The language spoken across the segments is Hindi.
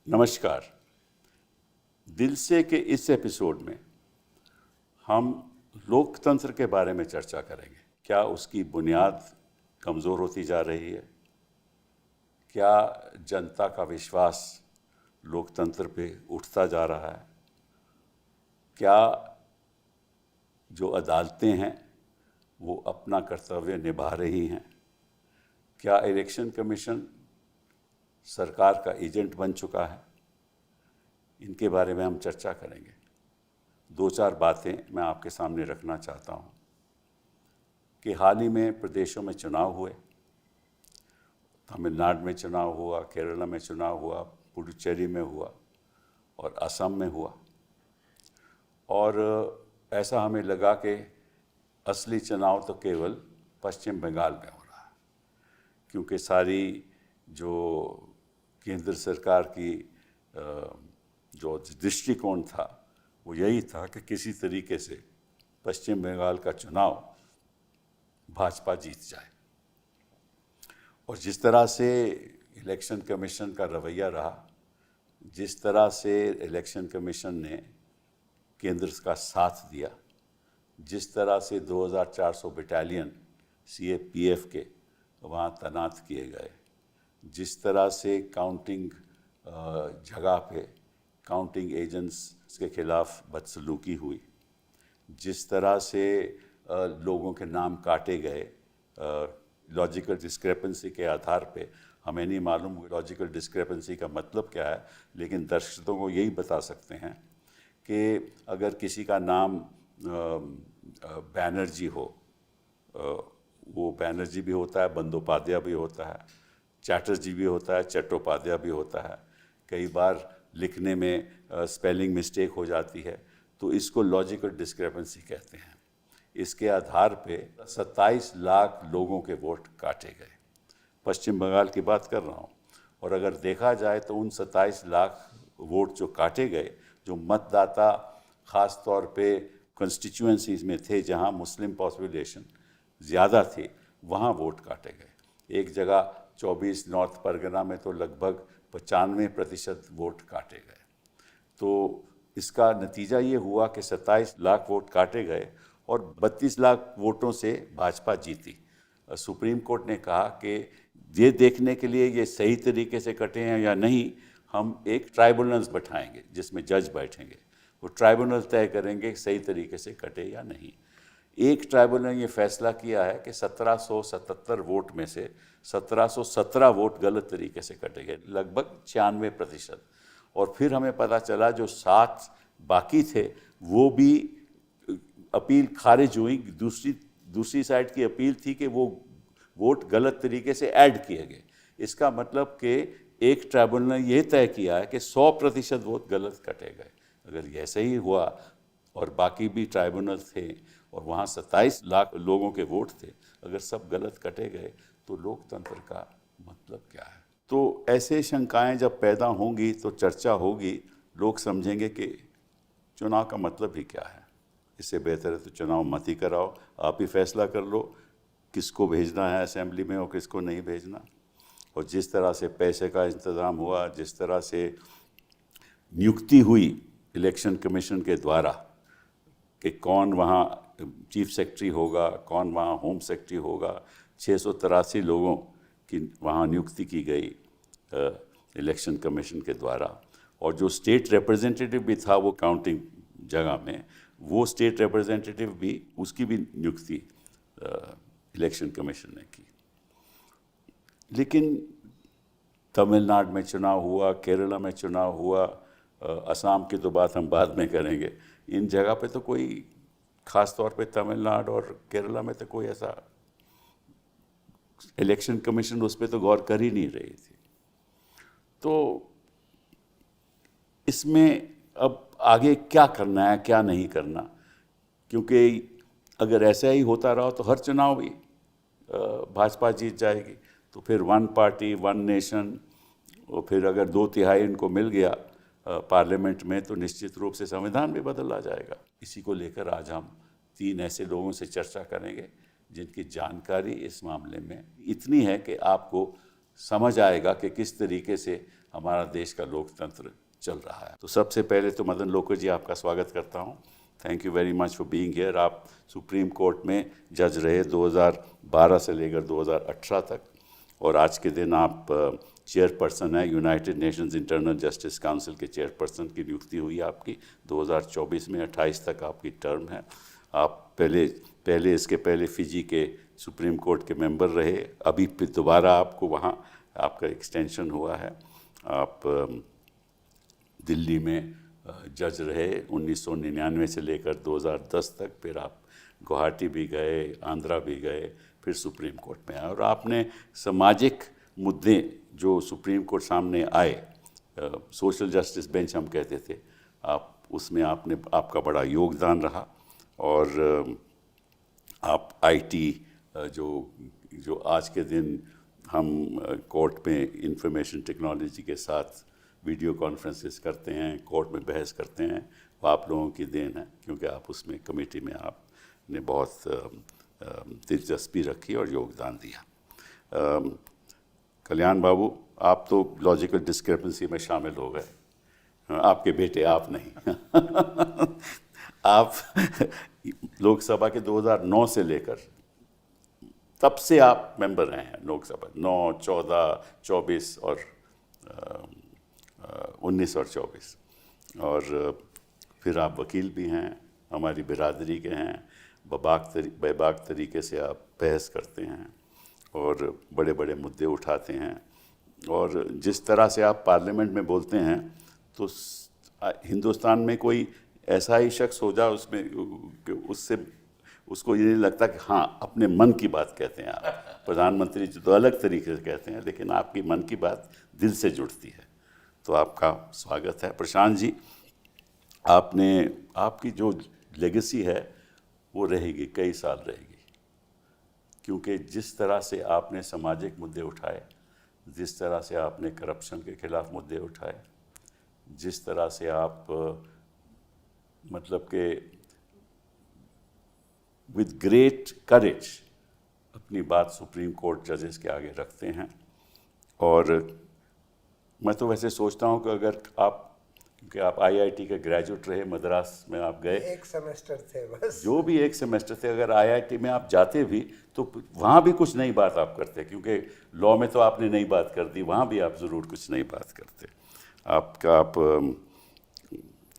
नमस्कार। दिल से के इस एपिसोड में हम लोकतंत्र के बारे में चर्चा करेंगे। क्या उसकी बुनियाद कमज़ोर होती जा रही है? क्या जनता का विश्वास लोकतंत्र पे उठता जा रहा है? क्या जो अदालतें हैं वो अपना कर्तव्य निभा रही हैं? क्या इलेक्शन कमीशन सरकार का एजेंट बन चुका है? इनके बारे में हम चर्चा करेंगे। दो चार बातें मैं आपके सामने रखना चाहता हूँ कि हाल ही में प्रदेशों में चुनाव हुए। तमिलनाडु में चुनाव हुआ, केरला में चुनाव हुआ, पुडुचेरी में हुआ और असम में हुआ। और ऐसा हमें लगा कि असली चुनाव तो केवल पश्चिम बंगाल में हो रहा है, क्योंकि सारी जो केंद्र सरकार की जो दृष्टिकोण था वो यही था कि किसी तरीके से पश्चिम बंगाल का चुनाव भाजपा जीत जाए। और जिस तरह से इलेक्शन कमीशन का रवैया रहा, जिस तरह से इलेक्शन कमीशन ने केंद्र का साथ दिया, जिस तरह से 2400 बटालियन CAPF के वहाँ तैनात किए गए, जिस तरह से काउंटिंग जगह पे काउंटिंग एजेंट्स के खिलाफ बदसलूकी हुई, जिस तरह से लोगों के नाम काटे गए लॉजिकल डिस्क्रेपेंसी के आधार पे। हमें नहीं मालूम लॉजिकल डिस्क्रेपेंसी का मतलब क्या है, लेकिन दर्शकों को यही बता सकते हैं कि अगर किसी का नाम बैनर्जी हो, वो बैनर्जी भी होता है, बंदोपाध्याय भी होता है, चैटर्जी भी होता है, चट्टोपाध्याय भी होता है। कई बार लिखने में स्पेलिंग मिस्टेक हो जाती है, तो इसको लॉजिकल डिस्क्रेपेंसी कहते हैं। इसके आधार पे 27 लाख लोगों के वोट काटे गए। पश्चिम बंगाल की बात कर रहा हूँ। और अगर देखा जाए तो उन 27 लाख वोट जो काटे गए, जो मतदाता ख़ास तौर पे कंस्टिट्यूएंसीज में थे जहाँ मुस्लिम पॉपुलेशन ज़्यादा थी, वहाँ वोट काटे गए। एक जगह 24 नॉर्थ परगना में तो लगभग 95% वोट काटे गए। तो इसका नतीजा ये हुआ कि 27 लाख वोट काटे गए और 32 लाख वोटों से भाजपा जीती। सुप्रीम कोर्ट ने कहा कि ये देखने के लिए ये सही तरीके से कटे हैं या नहीं, हम एक ट्राइब्यूनल्स बैठाएंगे जिसमें जज बैठेंगे। वो ट्राइब्यूनल तय करेंगे सही तरीके से कटे या नहीं। एक ट्राइब्यूनल ने ये फैसला किया है कि 1777 वोट में से 1717 वोट गलत तरीके से कटे गए, लगभग 96%। और फिर हमें पता चला जो 7 बाकी थे वो भी अपील खारिज हुई। दूसरी साइड की अपील थी कि वो वोट गलत तरीके से ऐड किए गए। इसका मतलब कि एक ट्राइब्यूनल ने यह तय किया है कि 100% वोट गलत कटे गए। अगर यह सही हुआ और बाकी भी ट्राइब्यूनल थे और वहाँ 27 लाख लोगों के वोट थे, अगर सब गलत कटे गए तो लोकतंत्र का मतलब क्या है? तो ऐसे शंकाएं जब पैदा होंगी तो चर्चा होगी, लोग समझेंगे कि चुनाव का मतलब ही क्या है। इससे बेहतर है तो चुनाव मत ही कराओ, आप ही फैसला कर लो किसको भेजना है असेंबली में और किसको नहीं भेजना। और जिस तरह से पैसे का इंतज़ाम हुआ, जिस तरह से नियुक्ति हुई इलेक्शन कमीशन के द्वारा कि कौन वहाँ चीफ सेक्रेटरी होगा, कौन वहाँ होम सेक्रेटरी होगा, 683 लोगों की वहाँ नियुक्ति की गई इलेक्शन कमीशन के द्वारा। और जो स्टेट रिप्रेजेंटेटिव भी था वो काउंटिंग जगह में, वो स्टेट रिप्रेजेंटेटिव भी, उसकी भी नियुक्ति इलेक्शन कमीशन ने की। लेकिन तमिलनाडु में चुनाव हुआ, केरला में चुनाव हुआ, असम की तो बात हम बाद में करेंगे। इन जगह पे तो कोई, ख़ास तौर पे तमिलनाडु और केरला में तो कोई ऐसा इलेक्शन कमीशन उस पर तो गौर कर ही नहीं रही थी। तो इसमें अब आगे क्या करना है, क्या नहीं करना, क्योंकि अगर ऐसा ही होता रहा तो हर चुनाव भी भाजपा जीत जाएगी। तो फिर 1 पार्टी 1 नेशन, और फिर अगर 2/3 इनको मिल गया पार्लियामेंट में तो निश्चित रूप से संविधान भी बदल आ जाएगा। इसी को लेकर आज हम 3 ऐसे लोगों से चर्चा करेंगे जिनकी जानकारी इस मामले में इतनी है कि आपको समझ आएगा कि किस तरीके से हमारा देश का लोकतंत्र चल रहा है। तो सबसे पहले तो मदन लोकुर जी, आपका स्वागत करता हूँ। Thank you very much for being here. आप सुप्रीम कोर्ट में जज रहे 2012 से लेकर 2018 तक, और आज के दिन आप चेयरपर्सन है United Nations internal justice council के चेयरपर्सन की नियुक्ति हुई आपकी 2024 में। 28 तक आपकी टर्म है। आप पहले इसके पहले फिजी के सुप्रीम कोर्ट के मेंबर रहे, अभी फिर दोबारा आपको वहाँ आपका एक्सटेंशन हुआ है। आप दिल्ली में जज रहे 1999 से लेकर 2010 तक, फिर आप गुवाहाटी भी गए, आंध्रा भी गए, फिर सुप्रीम कोर्ट में आए, और आपने सामाजिक मुद्दे जो सुप्रीम कोर्ट सामने आए, सोशल जस्टिस बेंच हम कहते थे, आप उसमें आपका बड़ा योगदान रहा। और आप आईटी जो आज के दिन हम कोर्ट में इंफॉर्मेशन टेक्नोलॉजी के साथ वीडियो कॉन्फ्रेंसेस करते हैं, कोर्ट में बहस करते हैं, वो आप लोगों की देन है, क्योंकि आप उसमें कमेटी में आपने बहुत दिलचस्पी रखी और योगदान दिया। कल्याण बाबू, आप तो लॉजिकल डिस्क्रिपेंसी में शामिल हो गए, आपके बेटे, आप नहीं। आप लोकसभा के 2009 से लेकर तब से आप मेंबर रहे हैं लोकसभा, 9, 14, 24 और 19 और 24, और फिर आप वकील भी हैं, हमारी बिरादरी के हैं, बेबाक तरीके से आप बहस करते हैं और बड़े बड़े मुद्दे उठाते हैं, और जिस तरह से आप पार्लियामेंट में बोलते हैं तो हिंदुस्तान में कोई ऐसा ही शख्स हो जाए उसमें उससे उसको ये नहीं लगता कि हाँ अपने मन की बात कहते हैं आप। प्रधानमंत्री जी तो अलग तरीके से कहते हैं, लेकिन आपकी मन की बात दिल से जुड़ती है, तो आपका स्वागत है। प्रशांत जी, आपकी जो लेगेसी है वो रहेगी, कई साल रहेगी, क्योंकि जिस तरह से आपने सामाजिक मुद्दे उठाए, जिस तरह से आपने करप्शन के खिलाफ मुद्दे उठाए, जिस तरह से आप मतलब कि विद ग्रेट करेज अपनी बात सुप्रीम कोर्ट जजेस के आगे रखते हैं। और मैं तो वैसे सोचता हूँ कि अगर आप, क्योंकि आप आईआईटी के ग्रेजुएट रहे, मद्रास में आप गए, 1 सेमेस्टर थे बस, जो भी 1 सेमेस्टर थे, अगर आईआईटी में आप जाते भी तो वहाँ भी कुछ नई बात आप करते, क्योंकि लॉ में तो आपने नई बात कर दी, वहाँ भी आप ज़रूर कुछ नई बात करते। आप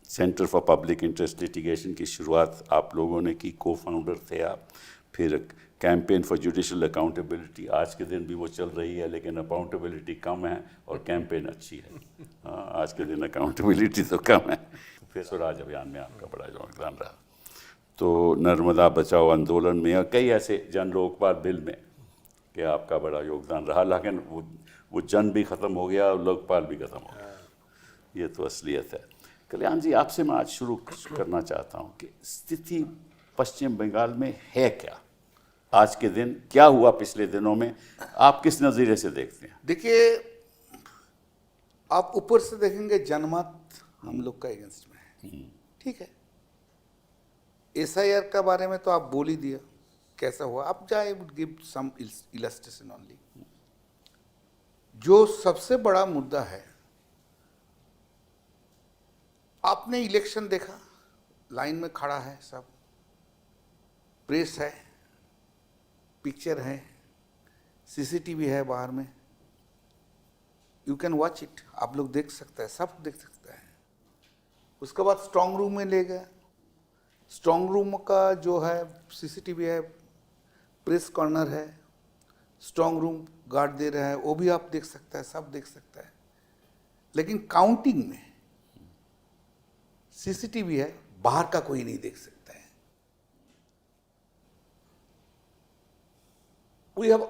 centre for public interest litigation की शुरुआत आप लोगों ने की, को फाउंडर थे आप। फिर कैंपेन फॉर जुडिशल अकाउंटेबिलिटी, आज के दिन भी वो चल रही है, लेकिन अकाउंटेबिलिटी कम है और कैंपेन अच्छी है। हाँ, आज के दिन अकाउंटेबिलिटी तो कम है। फिर स्वराज अभियान में आपका बड़ा योगदान रहा। तो नर्मदा बचाओ आंदोलन में और कई ऐसे जन लोकपाल बिल में कि आपका बड़ा योगदान रहा, लेकिन वो जन भी ख़त्म हो गया और लोकपाल भी ख़त्म हो गया। ये तो असलियत है। कल्याण जी, आपसे मैं आज शुरू करना चाहता हूँ कि स्थिति पश्चिम बंगाल में है क्या? आज के दिन क्या हुआ पिछले दिनों में, आप किस नज़रिए से देखते हैं? देखिए, आप ऊपर से देखेंगे जनमत हम लोग का अगेंस्ट में है, ठीक है। एसआईआर का बारे में तो आप बोल ही दिया कैसा हुआ। आप जाए would give some illustration only. जो सबसे बड़ा मुद्दा है, आपने इलेक्शन देखा, लाइन में खड़ा है सब, प्रेस है, पिक्चर है, सीसीटीवी है बाहर में, यू कैन वॉच इट, आप लोग देख सकते हैं, सब देख सकते हैं। उसके बाद स्ट्रांग रूम में ले गया, स्ट्रांग रूम का जो है सीसीटीवी है, प्रेस कॉर्नर है, स्ट्रांग रूम गार्ड दे रहा है, वो भी आप देख सकते हैं, सब देख सकते हैं। लेकिन काउंटिंग में सीसीटीवी है, बाहर का कोई नहीं देख सकता है। वी हैव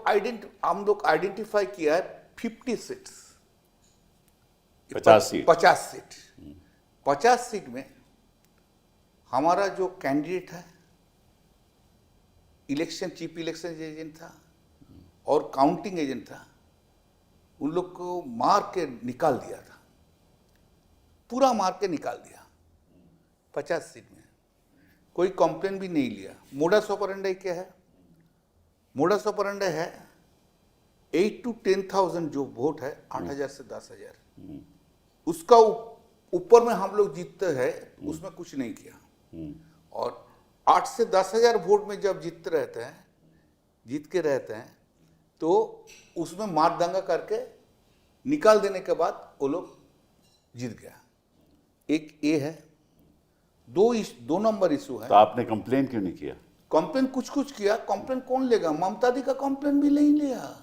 हम लोग आइडेंटिफाई किया है 50 सीट्स, 50 सीट, 50 सीट। 50 सीट में हमारा जो कैंडिडेट है, इलेक्शन चीफ इलेक्शन एजेंट था और काउंटिंग एजेंट था, उन लोग को मार के निकाल दिया था, पूरा मार के निकाल दिया। 50 सीट में कोई कंप्लेन भी नहीं लिया। मोडस ऑपरेंडी क्या है? मोडस ऑपरेंडी है 8 to 10,000 जो वोट है 8,000 से 10,000 उसका ऊपर में हम लोग जीतते हैं, उसमें कुछ नहीं किया। और 8 से 10,000 वोट में जब जीत के रहते हैं तो उसमें मार दंगा करके निकाल देने के बाद वो लोग जीत गया। एक ये है। दो नंबर इशू है। तो आपने कंप्लेन क्यों नहीं किया? कंप्लेन कुछ किया, कंप्लेन कौन लेगा? ममता दी का कंप्लेन भी नहीं लिया।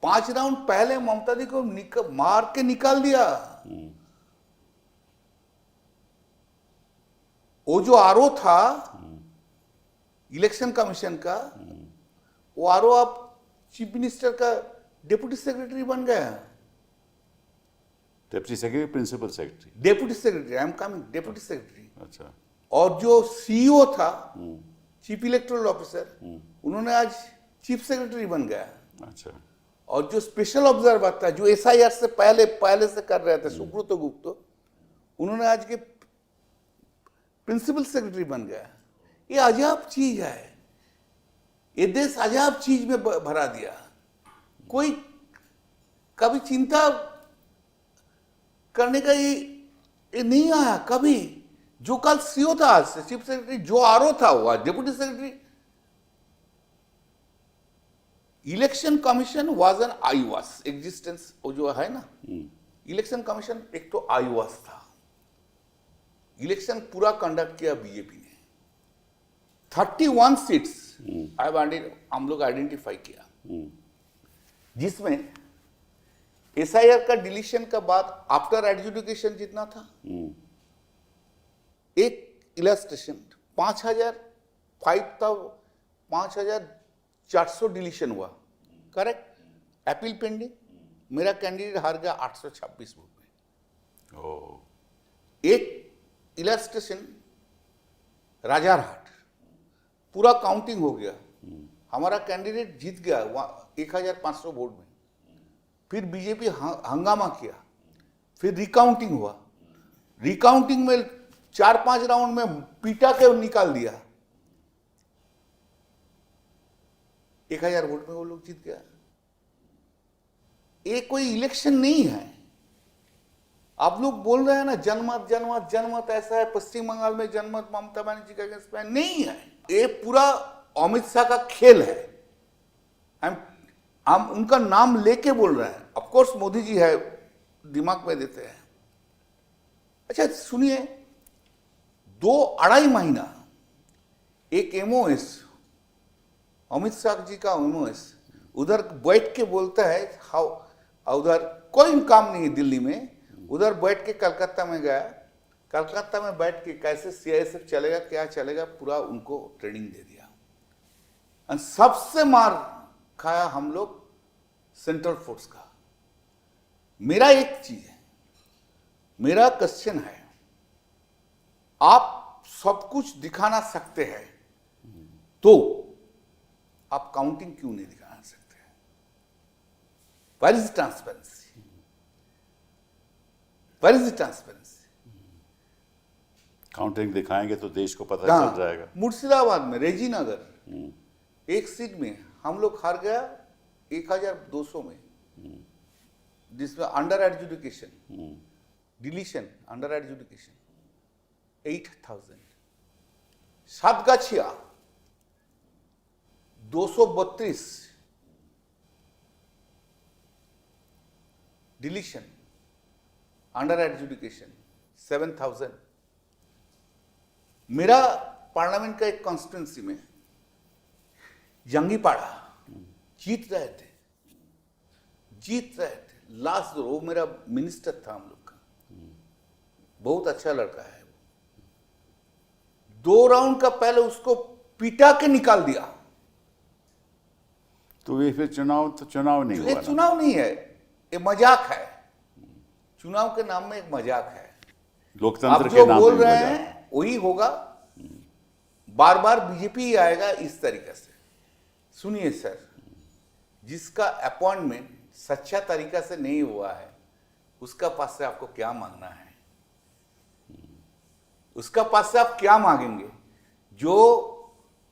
5 राउंड पहले ममता दी को मार के निकाल दिया। वो जो आरओ था इलेक्शन कमीशन का, वो आरओ अब चीफ मिनिस्टर का डिप्टी सेक्रेटरी बन गया। Deputy secretary, principal secretary? Deputy secretary, I am coming, deputy secretary. अच्छा। और जो सीईओ था, चीफ इलेक्टोरल ऑफिसर, उन्होंने आज चीफ सेक्रेटरी बन गया। अच्छा। और जो स्पेशल ऑब्जर्वर था, जो एसआईआर से पहले से कर रहे थे, सुब्रत गुप्ता, उन्होंने आज के प्रिंसिपल सेक्रेटरी बन गया। ये अजब चीज है। ये देश अजब चीज में भरा दिया। कोई कभी चिंता करने का ये नहीं आया कभी। जो कल सीओ था, आज से चीफ सेक्रेटरी, जो आरओ था वो आज deputy secretary. Election commission was in आईवास एग्जिस्टेंस। वो जो है ना, इलेक्शन कमीशन एक तो आईवास था। इलेक्शन पूरा कंडक्ट किया बीजेपी ने। 31 सीट्स हम लोग आइडेंटिफाई किया, जिसमें एसआईआर का डिलीशन के बाद आफ्टर एडजुडिकेशन जितना था, एक इलस्ट्रेशन 5,400 डिलीशन हुआ। करेक्ट। Appeal pending. मेरा कैंडिडेट हार गया 826 वोट में। एक इलस्ट्रेशन राजारहाट, पूरा काउंटिंग हो गया, हमारा कैंडिडेट जीत गया 1,500 वोट में। फिर बीजेपी हंगामा किया, फिर रिकाउंटिंग हुआ। रिकाउंटिंग में 4-5 राउंड में पीटा के निकाल दिया। 1,000 वोट में वो लोग जीत गया। ये कोई इलेक्शन नहीं है। आप लोग बोल रहे हैं ना जनमत ऐसा है, पश्चिम बंगाल में जनमत ममता बनर्जी का अगेंस्ट में नहीं है। ये पूरा अमित शाह का खेल है। हम उनका नाम लेके बोल रहे हैं। ऑफ कोर्स मोदी जी है, दिमाग में देते हैं। अच्छा सुनिए, 2-2.5 महीना एक एमओएस, अमित शाह जी का एमओएस उधर बैठ के बोलता है, उधर कोई काम नहीं है दिल्ली में, उधर बैठ के कलकत्ता में गया। कलकत्ता में बैठ के कैसे सीआईएसएफ चलेगा, क्या चलेगा, पूरा उनको ट्रेनिंग दे दिया। और सबसे मार खाया हम लोग सेंट्रल फोर्स का। मेरा एक चीज है, मेरा क्वेश्चन है, आप सब कुछ दिखाना सकते हैं तो आप काउंटिंग क्यों नहीं दिखाना सकते हैं? Where is transparency? Where is transparency? Counting दिखाएंगे तो देश को पता चल जाएगा। मुर्शिदाबाद में रेजी नगर एक सीट में हम लोग हार गया 1,200 में, जिसमें under adjudication deletion, under adjudication 8,000। सातगाछिया 232 deletion, under adjudication 7,000। मेरा पार्लियामेंट का एक कॉन्स्टिट्यूंसी में जंगीपाड़ा जीत रहे थे। लास्ट वो मेरा मिनिस्टर था हम लोग का, बहुत अच्छा लड़का है वो। 2 राउंड का पहले उसको पिटा के निकाल दिया। तो ये फिर चुनाव नहीं हुआ ना? चुनाव नहीं है, ये मजाक है। चुनाव के नाम में एक मजाक है। लोकतंत्र आप के जो नाम बोल पे रहे मजाक। हैं वही होगा। बार बार बीजेपी ही आएगा इस तरीके से। सुनिए सर, जिसका अपॉइंटमेंट सच्चा तरीका से नहीं हुआ है, उसका पास से आपको क्या मांगना है? उसका पास से आप क्या मांगेंगे? जो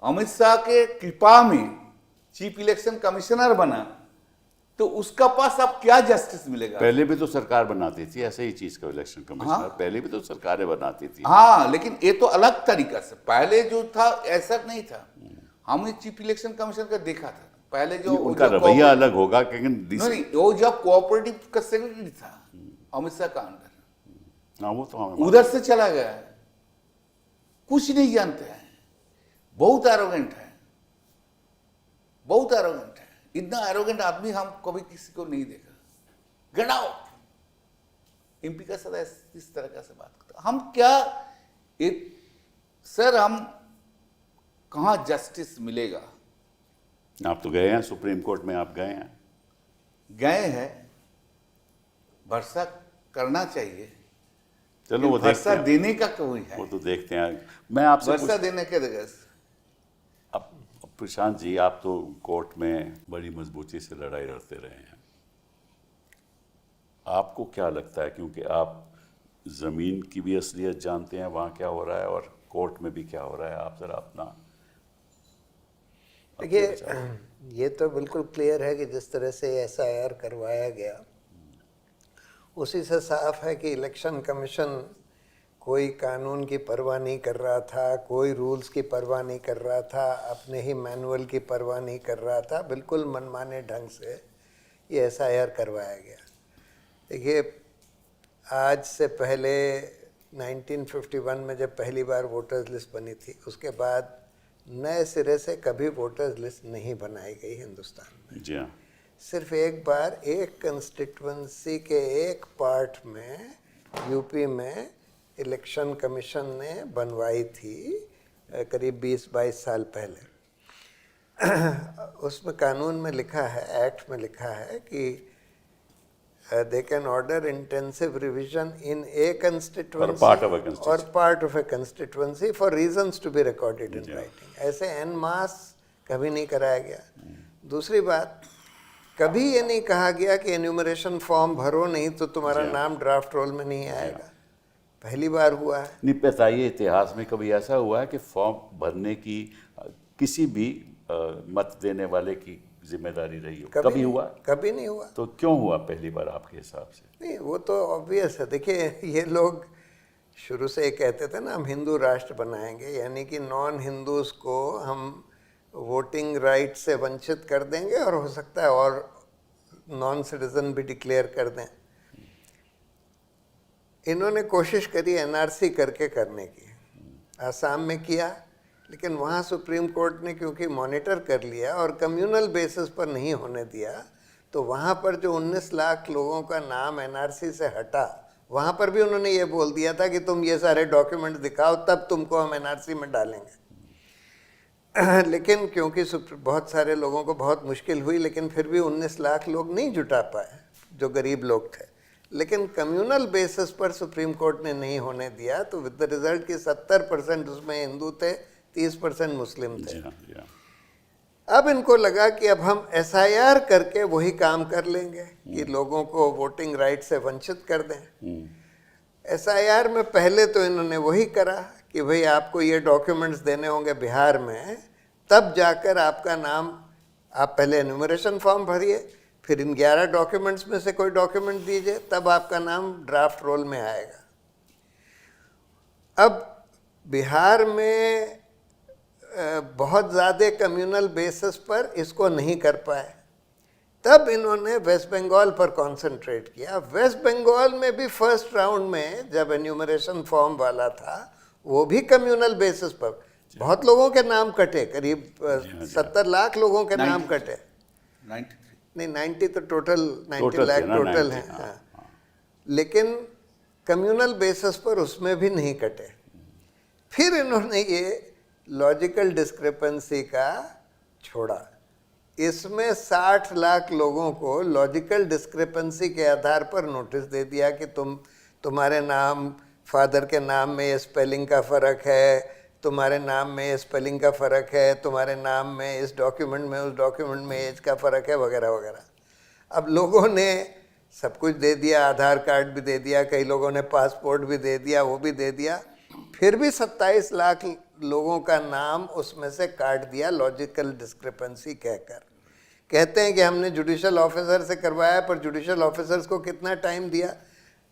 अमित शाह के कृपा में चीफ इलेक्शन कमिश्नर बना, तो उसका पास अब क्या जस्टिस मिलेगा? पहले भी तो सरकार बनाती थी ऐसे ही चीज का इलेक्शन कमिश्नर, पहले भी तो सरकारें बनाती थी। हाँ, लेकिन ये तो अलग तरीका से, पहले जो था ऐसा नहीं था। हमने चीफ इलेक्शन कमिश्नर का देखा था पहले, जो उनका रवैया अलग होगा, लेकिन नहीं, वो जब कोऑपरेटिव का सेक्रेटरी था अमित शाह का अंडर, हाँ वो तो हमें उधर से चला गया है, कुछ नहीं जानते हैं, बहुत एरोगेंट है, बहुत एरोगेंट है। इतना एरोगेंट आदमी हम कभी किसी को नहीं देखा। गेट आउट, एमपी का सदा इस तरह का से बात करता, हम क्या सर, हम कहाँ जस्टिस मिलेगा? आप तो गए हैं सुप्रीम कोर्ट में, आप गए हैं? गए हैं, भरोसा करना चाहिए। चलो वो देखते भरोसा हैं, देने का कोई है? वो तो देखते हैं। मैं आपसे भरोसा देने के जगह अब प्रशांत जी, आप तो कोर्ट में बड़ी मजबूती से लड़ाई लड़ते रहे हैं, आपको क्या लगता है, क्योंकि आप जमीन की भी असलियत जानते हैं वहाँ क्या हो रहा है और कोर्ट में भी क्या हो रहा है, आप जरा अपना देखिए, ये तो बिल्कुल क्लियर है कि जिस तरह से एसआईआर करवाया गया उसी से साफ है कि इलेक्शन कमीशन कोई कानून की परवाह नहीं कर रहा था, कोई रूल्स की परवाह नहीं कर रहा था, अपने ही मैनुअल की परवाह नहीं कर रहा था, बिल्कुल मनमाने ढंग से ये एसआईआर करवाया गया। देखिए, आज से पहले 1951 में जब पहली बार वोटर्स लिस्ट बनी थी, उसके बाद नए सिरे से कभी वोटर्स लिस्ट नहीं बनाई गई हिंदुस्तान में। जी हाँ, सिर्फ एक बार एक कंस्टिट्यूंसी के एक पार्ट में यूपी में इलेक्शन कमीशन ने बनवाई थी, करीब 20-22 साल पहले। उसमें कानून में लिखा है, एक्ट में लिखा है कि they can order intensive revision in a constituency or part of a constituency for reasons to be recorded in writing. ऐसे en masse कभी नहीं कराया गया। दूसरी बात, कभी ये नहीं कहा गया कि एन्यूमरेशन फॉर्म भरो नहीं तो तुम्हारा नाम ड्राफ्ट रोल में नहीं आएगा। पहली बार हुआ है। नहीं बताइए, इतिहास में कभी ऐसा हुआ है कि फॉर्म भरने की किसी भी मत देने वाले की जिम्मेदारी रही हो? कभी हुआ? कभी नहीं हुआ। तो क्यों हुआ पहली बार आपके हिसाब से? नहीं, वो तो ऑब्वियस है। देखिए, ये लोग शुरू से ये कहते थे ना, हम हिंदू राष्ट्र बनाएंगे, यानी कि नॉन हिंदूज को हम वोटिंग राइट से वंचित कर देंगे और हो सकता है और नॉन सिटीजन भी डिक्लेयर कर दें। इन्होंने कोशिश करी एनआरसी करके करने की, आसाम में किया, लेकिन वहाँ सुप्रीम कोर्ट ने क्योंकि मॉनिटर कर लिया और कम्युनल बेसिस पर नहीं होने दिया, तो वहाँ पर जो 19 लाख लोगों का नाम एनआरसी से हटा, वहाँ पर भी उन्होंने ये बोल दिया था कि तुम ये सारे डॉक्यूमेंट दिखाओ तब तुमको हम एनआरसी में डालेंगे। लेकिन क्योंकि बहुत सारे लोगों को बहुत मुश्किल हुई, लेकिन फिर भी 19 लाख लोग नहीं जुटा पाए जो गरीब लोग थे। लेकिन कम्युनल बेसिस पर सुप्रीम कोर्ट ने नहीं होने दिया, तो विद द रिजल्ट कि 70% उसमें हिंदू थे, 30% मुस्लिम थे। अब इनको लगा कि अब हम एसआईआर करके वही काम कर लेंगे कि लोगों को वोटिंग राइट से वंचित कर दें। एसआईआर में पहले तो इन्होंने वही करा कि भाई आपको ये डॉक्यूमेंट्स देने होंगे बिहार में, तब जाकर आपका नाम, आप पहले एन्यूमरेशन फॉर्म भरिए, फिर इन 11 डॉक्यूमेंट्स में से कोई डॉक्यूमेंट दीजिए, तब आपका नाम ड्राफ्ट रोल में आएगा। अब बिहार में बहुत ज़्यादा कम्युनल बेसिस पर इसको नहीं कर पाए, तब इन्होंने वेस्ट बंगाल पर कंसंट्रेट किया। वेस्ट बंगाल में भी फर्स्ट राउंड में जब एन्यूमरेशन फॉर्म वाला था, वो भी कम्युनल बेसिस पर बहुत लोगों के नाम कटे, करीब 70 लाख लोगों के नाम कटे। 93 नहीं, 90 तो टोटल 90 लाख टोटल है। हाँ। लेकिन कम्युनल बेसिस पर उसमें भी नहीं कटे। फिर इन्होंने ये लॉजिकल डिस्क्रिपेंसी का छोड़ा, इसमें 60 लाख लोगों को लॉजिकल डिस्क्रिपेंसी के आधार पर नोटिस दे दिया कि तुम्हारे नाम, फादर के नाम में ये स्पेलिंग का फ़र्क है, तुम्हारे नाम में स्पेलिंग का फ़र्क है, तुम्हारे नाम में इस डॉक्यूमेंट में उस डॉक्यूमेंट में एज का फ़र्क है, वगैरह वगैरह। अब लोगों ने सब कुछ दे दिया, आधार कार्ड भी दे दिया, कई लोगों ने पासपोर्ट भी दे दिया, वो भी दे दिया, फिर भी 27 लाख लोगों का नाम उसमें से काट दिया लॉजिकल डिस्क्रिपेंसी कहकर। कहते हैं कि हमने जुडिशियल ऑफिसर से करवाया, पर जुडिशियल ऑफिसर्स को कितना टाइम दिया,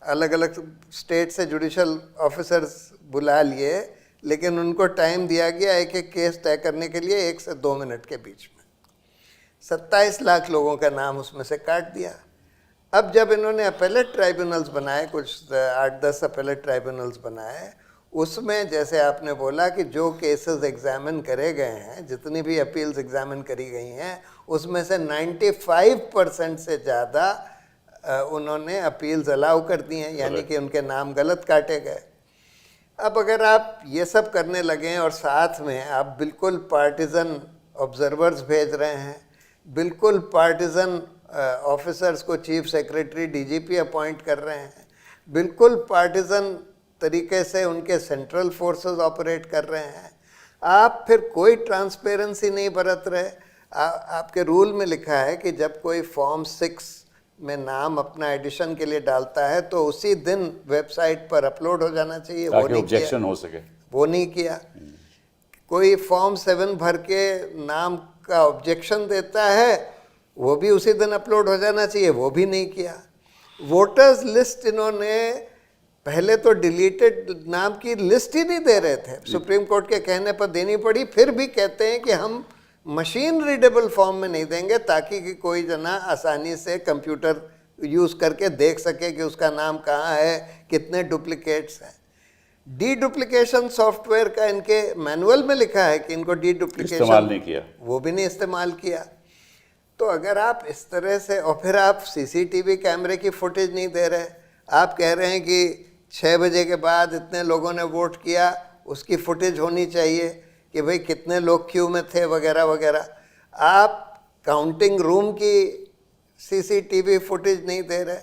अलग अलग स्टेट से जुडिशियल ऑफिसर्स बुला लिए, लेकिन उनको टाइम दिया गया एक एक केस तय करने के लिए 1 से 2 मिनट के बीच में। 27 लाख लोगों का नाम उसमें से काट दिया। अब जब इन्होंने अपेलेट ट्राइब्यूनल्स बनाए, कुछ 8-10 अपेलेट ट्राइब्यूनल्स बनाए, उसमें जैसे आपने बोला कि जो केसेस एग्जामिन करे गए हैं, जितनी भी अपील्स एग्जामिन करी गई हैं, उसमें से 95% से ज़्यादा उन्होंने अपील्स अलाउ कर दी हैं, यानी कि उनके नाम गलत काटे गए। अब अगर आप ये सब करने लगें और साथ में आप बिल्कुल पार्टिजन ऑब्जर्वर्स भेज रहे हैं, बिल्कुल पार्टिजन ऑफिसर्स को चीफ सेक्रेटरी डीजीपी अपॉइंट कर रहे हैं, बिल्कुल पार्टिजन तरीके से उनके सेंट्रल फोर्सेस ऑपरेट कर रहे हैं, आप फिर कोई ट्रांसपेरेंसी नहीं बरत रहे। आपके रूल में लिखा है कि जब कोई फॉर्म 6 में नाम अपना एडिशन के लिए डालता है तो उसी दिन वेबसाइट पर अपलोड हो जाना चाहिए, वो नहीं ऑब्जेक्शन हो सके, वो नहीं किया। कोई फॉर्म 7 भर के नाम का ऑब्जेक्शन देता है, वो भी उसी दिन अपलोड हो जाना चाहिए, वो भी नहीं किया। वोटर्स लिस्ट इन्होंने पहले तो डिलीटेड नाम की लिस्ट ही नहीं दे रहे थे, सुप्रीम कोर्ट के कहने पर देनी पड़ी, फिर भी कहते हैं कि हम मशीन रीडेबल फॉर्म में नहीं देंगे ताकि कि कोई जना आसानी से कंप्यूटर यूज़ करके देख सके कि उसका नाम कहाँ है, कितने डुप्लीकेट्स हैं। डी डुप्लीकेशन सॉफ्टवेयर का इनके मैनुअल में लिखा है कि इनको डी डुप्लीकेशन इस्तेमाल नहीं किया, वो भी नहीं इस्तेमाल किया। तो अगर आप इस तरह से, और फिर आप सीसीटीवी कैमरे की फुटेज नहीं दे रहे, आप कह रहे हैं कि 6 बजे के बाद इतने लोगों ने वोट किया, उसकी फुटेज होनी चाहिए कि भाई कितने लोग क्यू में थे वगैरह वगैरह। आप काउंटिंग रूम की सीसीटीवी फुटेज नहीं दे रहे,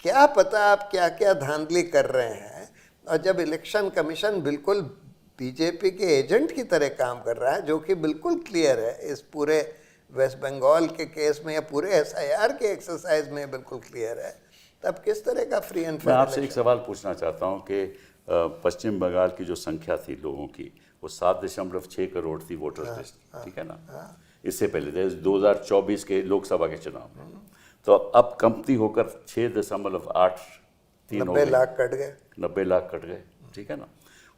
क्या पता आप क्या क्या धांधली कर रहे हैं। और जब इलेक्शन कमीशन बिल्कुल बीजेपी के एजेंट की तरह काम कर रहा है, जो कि बिल्कुल क्लियर है इस पूरे वेस्ट बंगाल के केस में या पूरे एसआईआर के एक्सरसाइज में बिल्कुल क्लियर है, तब किस तरह का फ्री एंड मैं आपसे एक सवाल पूछना चाहता हूं कि पश्चिम बंगाल की जो संख्या थी लोगों की, वो 7.6 करोड़ थी वोटर्स लिस्ट, ठीक है ना, इससे पहले 2024 के लोकसभा के चुनाव में। तो अब कमती होकर 6.83 90 लाख कट गए, 90 लाख कट गए, ठीक है ना।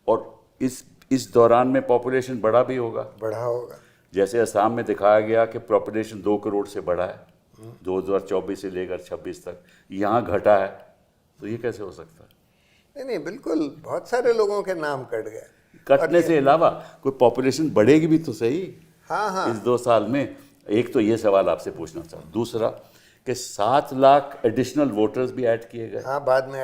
और इस दौरान में पॉपुलेशन बढ़ा भी होगा, बढ़ा होगा। जैसे असम में दिखाया गया कि पॉपुलेशन 2 करोड़ से बढ़ा है 2024 से लेकर 26 तक, यहाँ घटा है, तो ये कैसे हो सकता है? नहीं, बिल्कुल बहुत सारे लोगों के नाम कट गए। कटने से अलावा कोई पॉपुलेशन बढ़ेगी भी तो सही। हाँ, इस 2 साल में। एक तो ये सवाल आपसे पूछना चाहूँ, दूसरा कि 7 लाख एडिशनल वोटर्स भी ऐड किए गए। हाँ, बाद में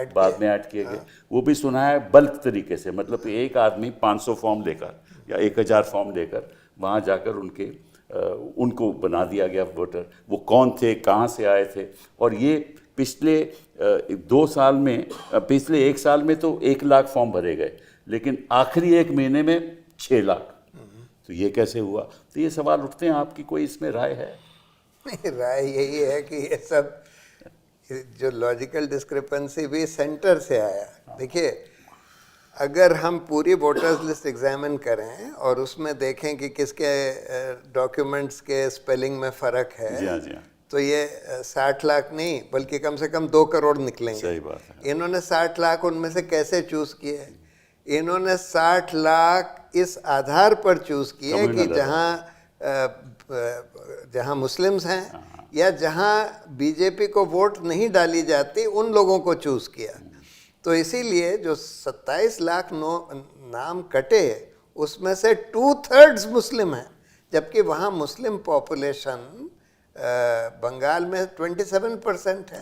ऐड किए गए। वो भी सुना है बल्क तरीके से, मतलब एक आदमी 500 फॉर्म लेकर या 1000 फॉर्म लेकर वहाँ जाकर उनको बना दिया गया वोटर। वो कौन थे, कहाँ से आए थे, और ये पिछले 2 साल में, पिछले 1 साल में तो 1 लाख फॉर्म भरे गए, लेकिन आखिरी 1 महीने में 6 लाख। तो ये कैसे हुआ? तो ये सवाल उठते हैं, आपकी कोई इसमें राय है? नहीं, राय यही है कि ये सब जो लॉजिकल डिस्क्रिपेंसी भी सेंटर से आया। देखिए, अगर हम पूरी वोटर्स लिस्ट एग्जामिन करें और उसमें देखें कि किसके डॉक्यूमेंट्स के स्पेलिंग में फ़र्क है, जी हाँ, तो ये 60 लाख नहीं बल्कि कम से कम 2 करोड़ निकलेंगे। सही बात है। इन्होंने 60 लाख उनमें से कैसे चूज़ किए? इन्होंने 60 लाख इस आधार पर चूज़ किए कि जहाँ मुस्लिम्स हैं या जहाँ बीजेपी को वोट नहीं डाली जाती, उन लोगों को चूज़ किया। तो इसीलिए जो 27 लाख नाम कटे, उसमें से 2/3 मुस्लिम हैं, जबकि वहाँ मुस्लिम पॉपुलेशन बंगाल में 27% है,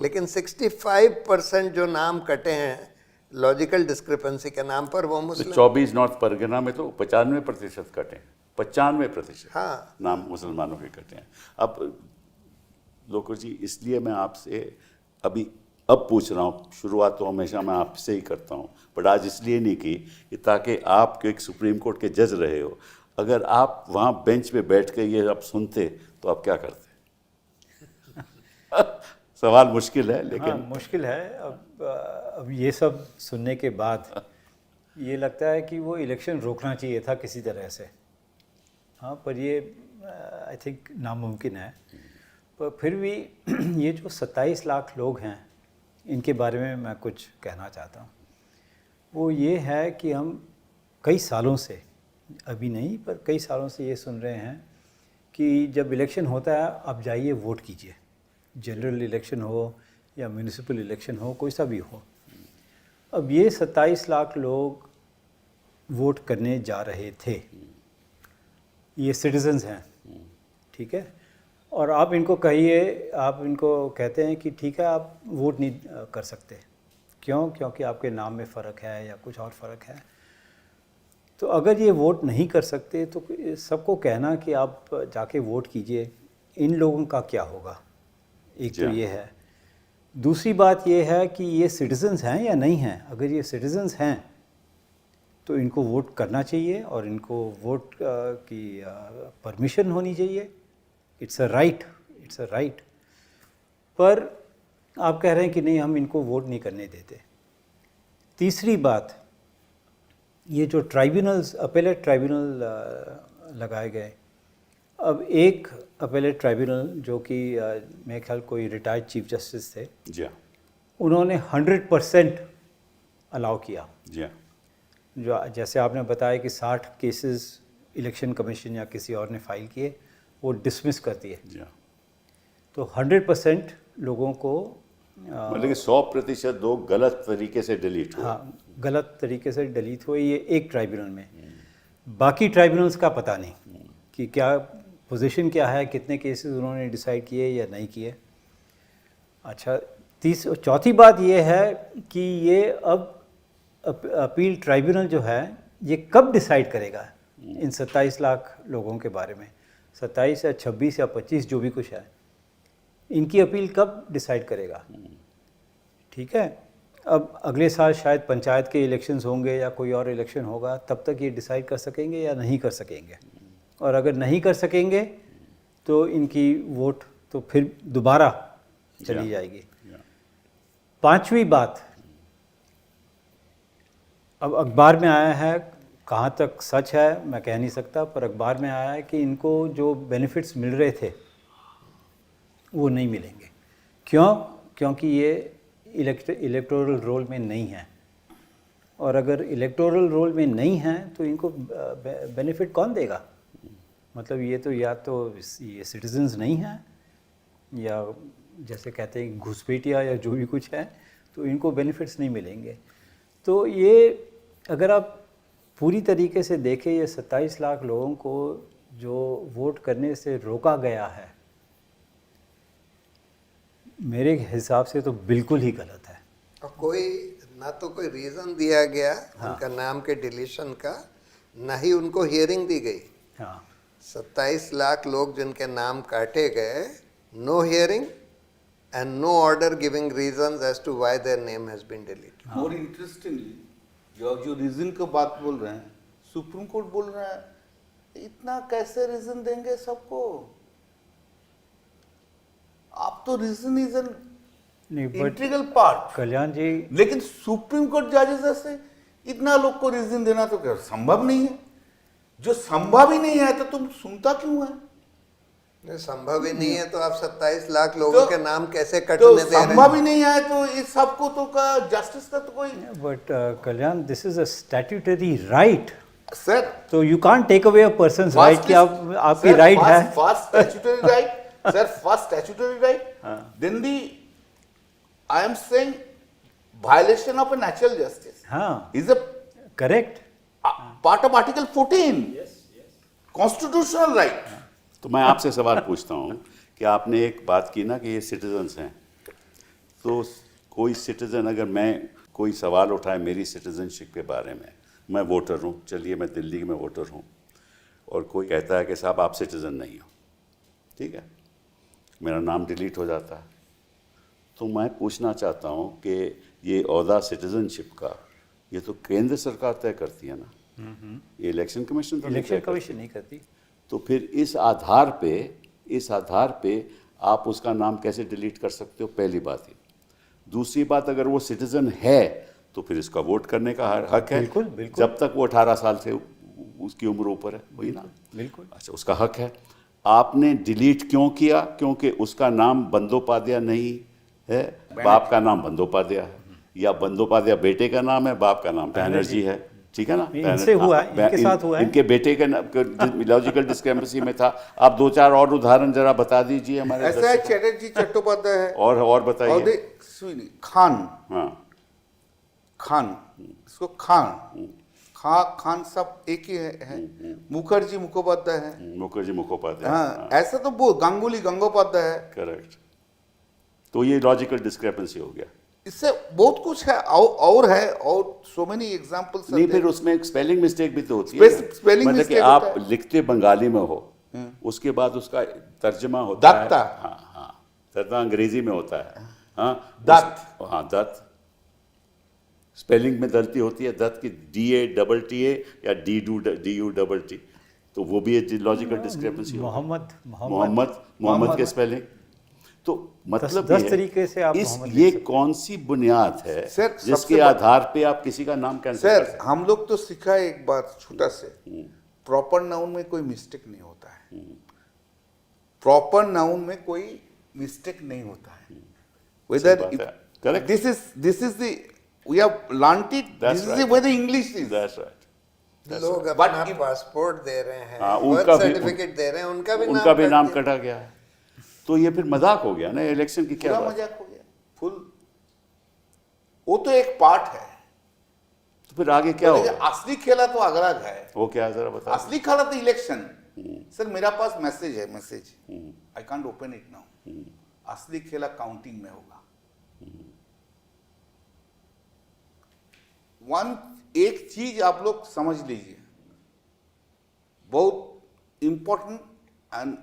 लेकिन 65% जो नाम कटे हैं लॉजिकल डिस्क्रिपेंसी के नाम पर, वो मुस्लिम। 24 नॉर्थ परगना में तो 95% कटे, 95% हाँ, नाम मुसलमानों के कटे हैं। अब लोको जी, इसलिए मैं आपसे अब पूछ रहा हूँ, शुरुआत तो हमेशा मैं आपसे ही करता हूँ, बट आज इसलिए नहीं की कि ताकि आप एक सुप्रीम कोर्ट के जज रहे हो, अगर आप वहाँ बेंच पे बैठ के ये आप सुनते तो आप क्या करते? सवाल मुश्किल है, लेकिन हाँ, मुश्किल है। अब ये सब सुनने के बाद ये लगता है कि वो इलेक्शन रोकना चाहिए था किसी तरह से। हाँ, पर ये आई थिंक नामुमकिन है। पर फिर भी ये जो 27 लाख लोग हैं, इनके बारे में मैं कुछ कहना चाहता हूँ। वो ये है कि हम कई सालों से, अभी नहीं पर कई सालों से ये सुन रहे हैं कि जब इलेक्शन होता है आप जाइए वोट कीजिए, जनरल इलेक्शन हो या म्यूनिसिपल इलेक्शन हो, कोई सा भी हो। अब ये 27 लाख लोग वोट करने जा रहे थे, ये सिटीजन्स हैं, ठीक है। और आप इनको कहिए, आप इनको कहते हैं कि ठीक है आप वोट नहीं कर सकते, क्यों? क्योंकि आपके नाम में फ़र्क है या कुछ और फ़र्क है। तो अगर ये वोट नहीं कर सकते तो सबको कहना कि आप जाके वोट कीजिए, इन लोगों का क्या होगा? एक तो ये है। दूसरी बात ये है कि ये सिटीजन्स हैं या नहीं हैं। अगर ये सिटीजन्स हैं तो इनको वोट करना चाहिए और इनको वोट की परमिशन होनी चाहिए। It's a right, it's a right. पर आप कह रहे हैं कि नहीं, हम इनको वोट नहीं करने देते। तीसरी बात, ये जो ट्राइब्यूनल्स, अपेलेट ट्राइब्यूनल लगाए गए, अब एक अपेलेट ट्राइब्यूनल जो कि मेरे ख्याल कोई रिटायर्ड चीफ जस्टिस थे, जी हाँ, उन्होंने 100% अलाउ किया। जी हाँ, जो जैसे आपने बताया कि 60 केसेस इलेक्शन कमीशन या किसी और ने फाइल किए, वो डिसमिस कर दिए। जी हाँ। तो 100% लोगों को मतलब कि 100% लोग गलत तरीके से डिलीट हुए। हाँ, गलत तरीके से डिलीट हुए, ये एक ट्राइब्यूनल में। बाकी ट्राइब्यूनल्स का पता नहीं कि क्या पोजीशन क्या है, कितने केसेस उन्होंने डिसाइड किए या नहीं किए। अच्छा, चौथी बात ये है कि ये अब अपील ट्राइब्यूनल जो है ये कब डिसाइड करेगा इन 27 लाख लोगों के बारे में। 27 या 26 या 25 जो भी कुछ है, इनकी अपील कब डिसाइड करेगा? ठीक है, अब अगले साल शायद पंचायत के इलेक्शंस होंगे या कोई और इलेक्शन होगा, तब तक ये डिसाइड कर सकेंगे या नहीं कर सकेंगे। और अगर नहीं कर सकेंगे तो इनकी वोट तो फिर दोबारा चली जाएगी। पांचवी बात, अब अखबार में आया है, कहाँ तक सच है मैं कह नहीं सकता, पर अखबार में आया है कि इनको जो बेनिफिट्स मिल रहे थे वो नहीं मिलेंगे। क्यों? क्योंकि ये इलेक्टोरल रोल में नहीं है। और अगर इलेक्टोरल रोल में नहीं है तो इनको बेनिफिट कौन देगा? मतलब ये तो या तो ये सिटीजन्स नहीं हैं, या जैसे कहते हैं घुसपैठिया या जो भी कुछ है, तो इनको बेनिफिट्स नहीं मिलेंगे। तो ये अगर आप पूरी तरीके से देखें, ये 27 लाख लोगों को जो वोट करने से रोका गया है, मेरे हिसाब से तो बिल्कुल ही गलत है। और कोई ना तो कोई रीज़न दिया गया उनका नाम के डिलीशन का, ना ही उनको हियरिंग दी गई। हाँ, 27 लाख लोग जिनके नाम काटे गए, no hearing and no order giving reasons as to why their name has been deleted. और इंटरेस्टिंगली जो रीजन की बात बोल रहे हैं, सुप्रीम कोर्ट बोल रहा है इतना कैसे रीजन देंगे सबको? आप तो reason is an integral part. Kalyan ji, लेकिन सुप्रीम कोर्ट जजेस से इतना लोग को रीजन देना तो क्या संभव नहीं है? जो संभव ही नहीं है तो तुम सुनता क्यों है? संभव ही नहीं है तो आप 27 लाख लोगों के नाम कैसे कटने तो दे रहे हैं? संभव ही नहीं है तो इस सबको तो का जस्टिस का तो कोई but Kalyan, this is a statutory right, sir तो you can't take away a person's right कि आपकी राइट है। First statutory right, sir, first statutory right, then the I am saying violation of a natural justice हाँ, is a correct. Part of article 14 constitutional right. तो मैं आपसे सवाल पूछता हूँ कि आपने एक बात की ना कि ये सिटीजन्स हैं, तो कोई सिटीज़न अगर मैं कोई सवाल उठाए मेरी सिटीजनशिप के बारे में, मैं वोटर हूँ, चलिए मैं दिल्ली में वोटर हूँ, और कोई कहता है कि साहब आप सिटीज़न नहीं हो, ठीक है, मेरा नाम डिलीट हो जाता है, तो मैं पूछना चाहता हूँ कि ये ओहदा सिटीजनशिप का ये तो केंद्र सरकार तय करती है ना, ये इलेक्शन कमीशन तो इलेक्शन कमीशन नहीं करती। तो फिर इस आधार पे आप उसका नाम कैसे डिलीट कर सकते हो? पहली बात ये। दूसरी बात, अगर वो सिटीज़न है तो फिर इसका वोट करने का हक है। बिल्कुल, बिल्कुल। जब तक वो 18 साल से उसकी उम्र ऊपर है, वही ना। बिल्कुल। अच्छा, उसका हक है। आपने डिलीट क्यों किया? क्योंकि उसका नाम बंदोपाध्याय नहीं है, बाप का नाम बंदोपाध्याय है, या बंदोपाध्याय बेटे का नाम है, बाप का नाम बैनर्जी है। ठीक है ना? इनसे हुआ है, इनके साथ हुआ है। इनके बेटे के लॉजिकल डिस्क्रिपेंसी में था। आप 2-4 और उदाहरण जरा बता दीजिए हमारे ऐसा है, चैटर्जी चट्टोपाध्याय है, और बताइए। खान, हाँ, खान, इसको खान सब एक ही है। मुखर्जी मुखोपाध्याय है। मुखर्जी मुखोपाध्याय। हाँ, ऐसा तो वो गांगुली गंगोपाध्याय है। करेक्ट। तो ये लॉजिकल डिस्क्रिपेंसी हो गया। इससे बहुत कुछ है और है, और सो मेनी एग्जांपल्स। नहीं, फिर उसमें एक स्पेलिंग मिस्टेक भी तो होती है। स्पेलिंग मतलब कि मिस्टेक आप होता है। लिखते बंगाली में हो, उसके बाद उसका तर्जमा होता है। दत्ता। हाँ हाँ, तर्जमा अंग्रेजी में होता है। हाँ, दत्त। हाँ, दत्त। स्पेलिंग में गलती होती है, दत्त की DA या DU तो वो भी लॉजिकल डिस्क्रिपेंसी। मोहम्मद के स्पेलिंग। तो मतलब 10 तरीके से आप ये कौन सी बुनियाद है सर, जिसके आधार पे आप किसी का नाम कैंसिल कर सर, सकते? हम लोग तो सीखा है एक बात छोटा से, प्रॉपर नाउन में कोई मिस्टेक नहीं होता है। प्रॉपर नाउन में कोई मिस्टेक नहीं होता है। Whether Correct. This is the we have learned it, That's this is right. The way the English is. That's right. लोग But अपना if- पासपोर्ट दे रहे हैं, हाँ, बर्थ उनका भी- सर्टिफिकेट दे रहे हैं, उनका भी नाम कट कटा गया है। तो ये फिर मजाक हो गया ना इलेक्शन की। क्या पूरा बात? मजाक हो गया फुल। वो तो एक पार्ट है, तो फिर आगे क्या लेकिन होगा? असली खेला तो अलग है। वो क्या है, जरा बता। असली खेला तो इलेक्शन। सर, मेरा पास मैसेज है, message I can't open it now. असली खेला काउंटिंग में होगा। एक चीज आप लोग समझ लीजिए, बहुत इंपॉर्टेंट, एंड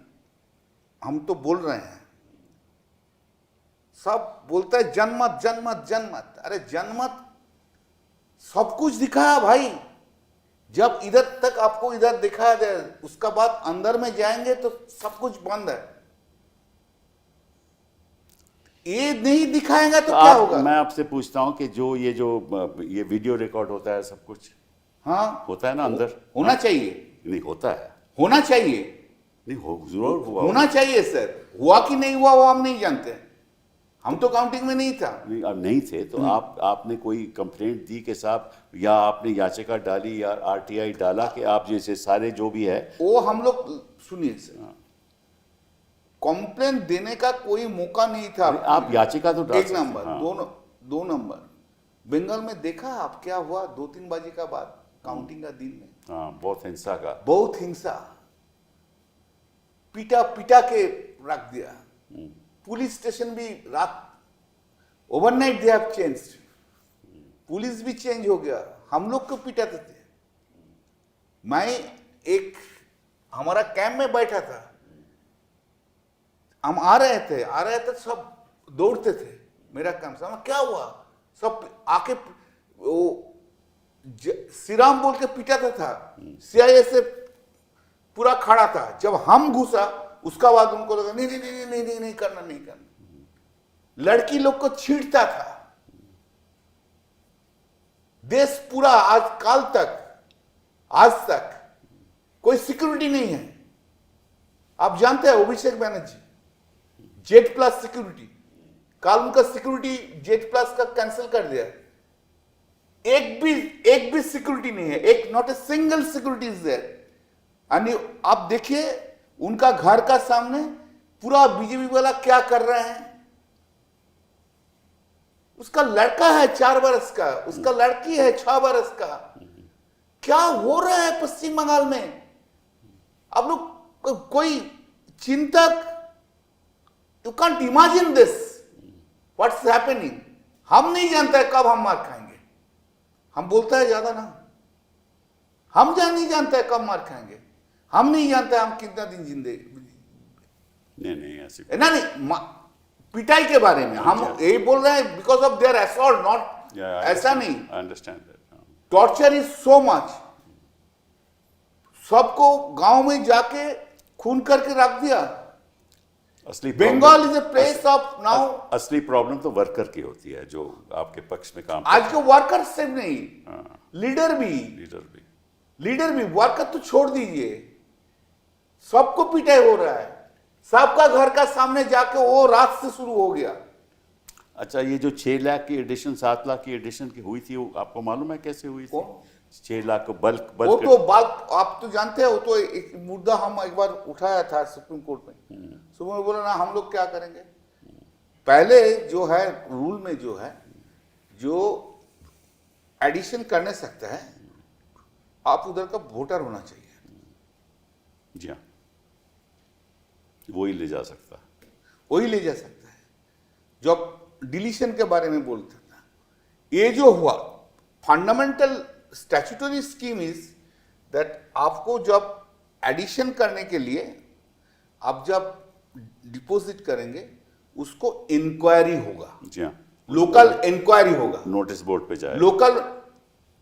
हम तो बोल रहे हैं, सब बोलता है जनमत जनमत जनमत। अरे जनमत सब कुछ दिखाया भाई। जब इधर तक आपको इधर दिखाया जाए, उसका बाद अंदर में जाएंगे तो सब कुछ बंद है। ये नहीं दिखाएगा तो क्या होगा? मैं आपसे पूछता हूं कि ये वीडियो रिकॉर्ड होता है, सब कुछ हाँ, होता है ना अंदर? होना चाहिए। नहीं होता है। होना चाहिए। नहीं जरूर हुआ होना चाहिए सर। हुआ कि नहीं हुआ वो हम नहीं जानते। हम तो काउंटिंग में नहीं था। नहीं, अब नहीं थे तो आपने कोई कंप्लेंट दी कि साहब, या आपने याचिका डाली या RTI डाला कि आप जैसे सारे जो भी है? वो हम लोग, सुनिए सर, कंप्लेन देने का कोई मौका नहीं था। आप याचिका तो डाल एक सकते हैं, नंबर, हाँ। दो नंबर, बंगाल में देखा आप क्या हुआ 2-3 बजे का बाद काउंटिंग का दिन में? हाँ, बहुत हिंसा का। बहुत हिंसा, पिटा के रख दिया। पुलिस स्टेशन भी रात, overnight they have changed, police भी चेंज हो गया। हम लोग को पिटाते थे। मैं एक हमारा कैंप में बैठा था, हम आ रहे थे, सब दौड़ते थे मेरा कैंप से। क्या हुआ? सब आके वो श्रीराम बोल के पिटाता था। CIA से पूरा खड़ा था। जब हम घुसा उसका बाद उनको लगा नहीं करना। लड़की लोग को छींटता था। देश पूरा आज तक कोई सिक्योरिटी नहीं है। आप जानते हैं अभिषेक बनर्जी Z+ सिक्योरिटी, कल उनका सिक्योरिटी Z+ का कैंसिल कर दिया। एक भी सिक्योरिटी नहीं है, एक not a single security is there. आप देखिए उनका घर का सामने पूरा बीजेपी वाला क्या कर रहे हैं। उसका लड़का है 4 बरस का, उसका लड़की है 6 बरस का। क्या हो रहा है पश्चिम बंगाल में? आप लोग कोई चिंतक, you can't imagine this what's happening. हम नहीं जानते कब हम मार खाएंगे। हम बोलता है ज्यादा ना, हम नहीं जानते कब मार खाएंगे। हम नहीं जानते हम कितना दिन जिंदगी। नहीं ऐसी नहीं, पिटाई के बारे में हम यही बोल रहे हैं, because of their assault, not ऐसा नहीं। I understand that. Torture is so much. सबको गांव में जाके खून करके रख दिया। असली Bengal is a place of now. असली प्रॉब्लम तो वर्कर की होती है जो आपके पक्ष में काम आज के वर्कर सिर्फ नहीं, लीडर भी, लीडर भी वर्कर तो छोड़ दीजिए, सबको पिटाई हो रहा है, सबका घर का सामने जाके वो रात से शुरू हो गया। अच्छा, ये जो 6 लाख की एडिशन 7 लाख की एडिशन की हुई थी, वो आपको मालूम है कैसे हुई थी? 6 लाख को बल्क वो तो बल्क, आप तो जानते हैं, वो तो एक मुद्दा हम एक बार उठाया था सुप्रीम कोर्ट में। सुप्रीम कोर्ट बोला ना हम लोग क्या करेंगे, पहले जो है रूल में जो है, जो एडिशन करने सकता है आप उधर का वोटर होना चाहिए। जी हाँ, वही ले जा सकता है, वही ले जा सकता है। जब डिलीशन के बारे में बोलता था, ये जो हुआ fundamental statutory scheme is that आपको जब एडिशन करने के लिए आप जब डिपॉजिट करेंगे उसको इंक्वायरी होगा, जी हाँ, लोकल इंक्वायरी होगा, नोटिस बोर्ड पे जाए,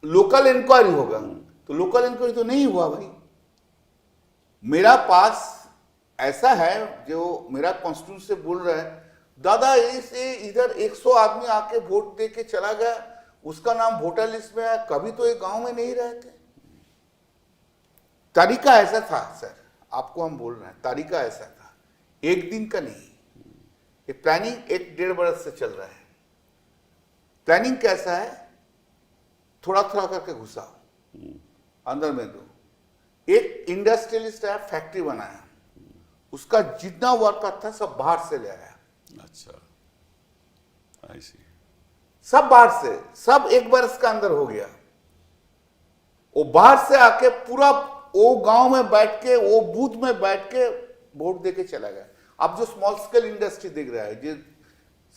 लोकल इंक्वायरी होगा। तो लोकल इंक्वायरी तो नहीं हुआ भाई। मेरा पास ऐसा है जो मेरा कॉन्स्टिट्यूंट से बोल रहा है, दादा इसे इधर 100 आदमी आके वोट दे के चला गया, उसका नाम वोटर लिस्ट में है, कभी तो एक गांव में नहीं रहते। तरीका ऐसा था सर, आपको हम बोल रहे हैं, तरीका ऐसा था, एक दिन का नहीं। ये प्लानिंग 1-1.5 बरस से चल रहा है। प्लानिंग कैसा है, थोड़ा थोड़ा करके घुसाओ, अंदर में दो। एक इंडस्ट्रियलिस्ट है, फैक्ट्री बनाया, उसका जितना वर्कर था सब बाहर से ले आया। अच्छा, आई सी, सब बाहर से, सब 1 बरस का अंदर हो गया। वो बाहर से आके पूरा वो गांव में बैठ के, वो बूथ में बैठ के वोट दे के चला गया। अब जो स्मॉल स्केल इंडस्ट्री दिख रहा है, जो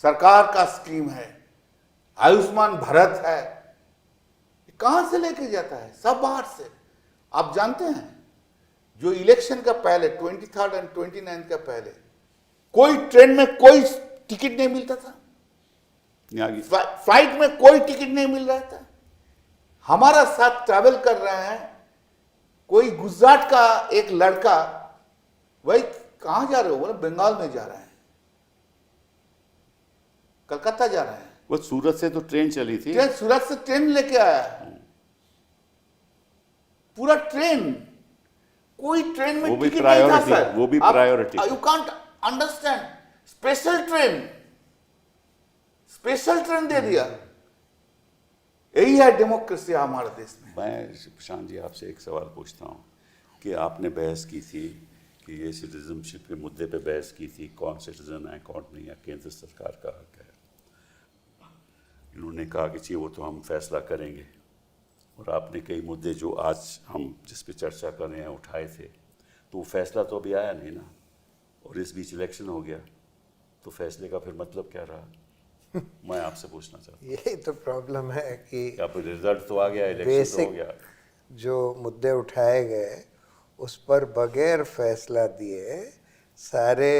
सरकार का स्कीम है, आयुष्मान भारत है, कहां से लेके जाता है? सब बाहर से। आप जानते हैं जो इलेक्शन का पहले 23 और 29 का पहले कोई ट्रेन में कोई टिकट नहीं मिलता था, फ्लाइट में कोई टिकट नहीं मिल रहा था। हमारा साथ ट्रैवल कर रहे हैं कोई गुजरात का एक लड़का, भाई कहां जा रहे हो? बोले बंगाल में जा रहे हैं, कलकत्ता जा रहे हैं। वो सूरत से तो ट्रेन चली थी, सूरत से ट्रेन लेके आया, पूरा ट्रेन, कोई ट्रेन में टिकट नहीं था सर। वो भी priority, you can't understand, special train दे दिया। यही है डेमोक्रेसी हमारे देश में। मैं प्रशांत जी आपसे एक सवाल पूछता हूँ कि आपने बहस की थी कि ये सिटीजनशिप के मुद्दे पे बहस की थी, कौन सिटीजन है कौन नहीं है, केंद्र सरकार का हक है। इन्होंने कहा कि जी वो तो हम फैसला करेंगे, और आपने कई मुद्दे जो आज हम जिस पे चर्चा कर रहे हैं उठाए थे, तो वो फैसला तो अभी आया नहीं ना, और इस बीच इलेक्शन हो गया, तो फैसले का फिर मतलब क्या रहा? मैं आपसे पूछना चाहता हूँ। यही तो प्रॉब्लम है कि रिजल्ट तो आ गया, इलेक्शन तो हो गया, जो मुद्दे उठाए गए उस पर बगैर फैसला दिए सारे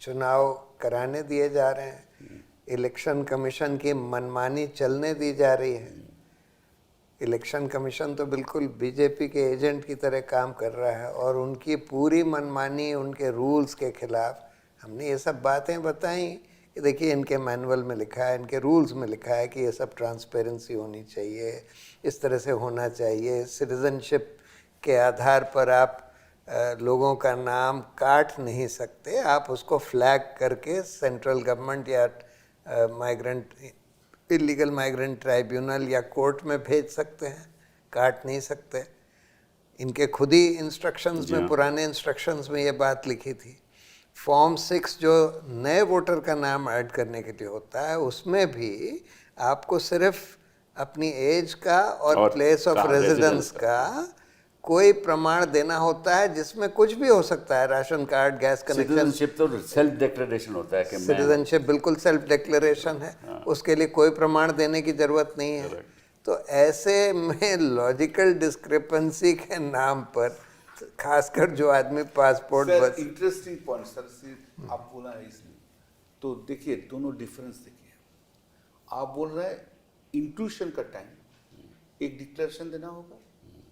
चुनाव कराने दिए जा रहे हैं। इलेक्शन कमीशन की मनमानी चलने दी जा रही है। इलेक्शन कमीशन तो बिल्कुल बीजेपी के एजेंट की तरह काम कर रहा है, और उनकी पूरी मनमानी, उनके रूल्स के खिलाफ हमने ये सब बातें बताई कि देखिए इनके मैनुअल में लिखा है, इनके रूल्स में लिखा है कि ये सब ट्रांसपेरेंसी होनी चाहिए, इस तरह से होना चाहिए। सिटीजनशिप के आधार पर आप लोगों का नाम काट नहीं सकते, आप उसको फ्लैग करके सेंट्रल गवर्नमेंट या माइग्रेंट इलीगल माइग्रेंट ट्राइब्यूनल या कोर्ट में भेज सकते हैं, काट नहीं सकते। इनके खुद ही इंस्ट्रक्शंस में, पुराने इंस्ट्रक्शंस में ये बात लिखी थी। फॉर्म 6 जो नए वोटर का नाम ऐड करने के लिए होता है, उसमें भी आपको सिर्फ अपनी एज का और प्लेस ऑफ रेजिडेंस का कोई प्रमाण देना होता है, जिसमें कुछ भी हो सकता है, ration card, gas connection. Citizenship तो सेल्फ डिक्लेरेशन होता है कि सिटीजनशिप बिल्कुल सेल्फ डिक्लेरेशन है, उसके लिए कोई प्रमाण देने की जरूरत नहीं है। तो ऐसे में लॉजिकल डिस्क्रिपेंसी के नाम पर खासकर जो आदमी पासपोर्ट बस इंटरेस्टिंग पॉइंट सर आप बोला है इसमें, तो देखिए दोनों डिफरेंस देखिए। आप बोल रहे हैं इंट्यूशन का टाइम एक डिक्लेरेशन देना होगा,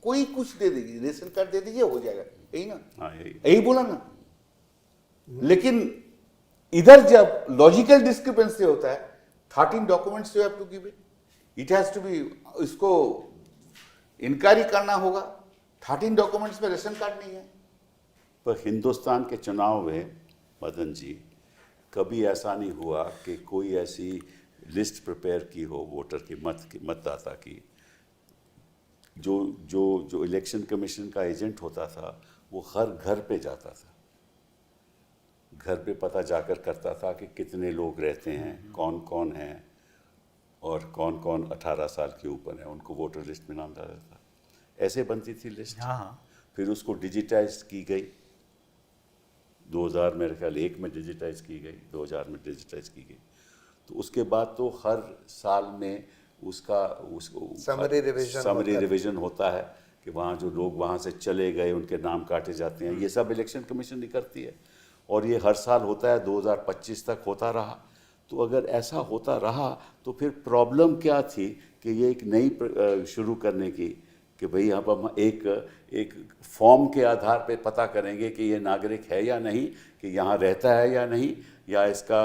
कोई कुछ दे दीजिए, रेशन कार्ड दे दीजिए, हो जाएगा, यही ना? हाँ, यही बोला ना। लेकिन इधर जब लॉजिकल डिस्क्रिपेंसी होता है, 13 documents you have to give it has to be, इसको इंक्वायरी करना होगा। 13 डॉक्यूमेंट्स में रेशन कार्ड नहीं है। पर हिंदुस्तान के चुनाव में मदन जी कभी ऐसा नहीं हुआ कि कोई ऐसी लिस्ट प्रिपेयर की हो वोटर की मतदाता की, जो जो जो इलेक्शन कमीशन का एजेंट होता था वो हर घर पे जाता था, घर पे पता जाकर करता था कि कितने लोग रहते हैं, कौन कौन हैं और कौन कौन 18 साल के ऊपर हैं, उनको वोटर लिस्ट में नाम डाला था। ऐसे बनती थी लिस्ट। हाँ। फिर उसको डिजिटाइज की गई 2000 मेरे ख्याल 1 में डिजिटाइज की गई, 2000 में डिजिटाइज की गई। तो उसके बाद तो हर साल में उसका समरी रिवीजन होता है कि वहाँ जो लोग वहाँ से चले गए उनके नाम काटे जाते हैं। ये सब इलेक्शन कमीशन ही करती है और ये हर साल होता है, 2025 तक होता रहा। तो अगर ऐसा होता रहा तो फिर प्रॉब्लम क्या थी कि ये एक नई शुरू करने की कि भाई हम एक फॉर्म के आधार पे पता करेंगे कि ये नागरिक है या नहीं, कि यहाँ रहता है या नहीं, या इसका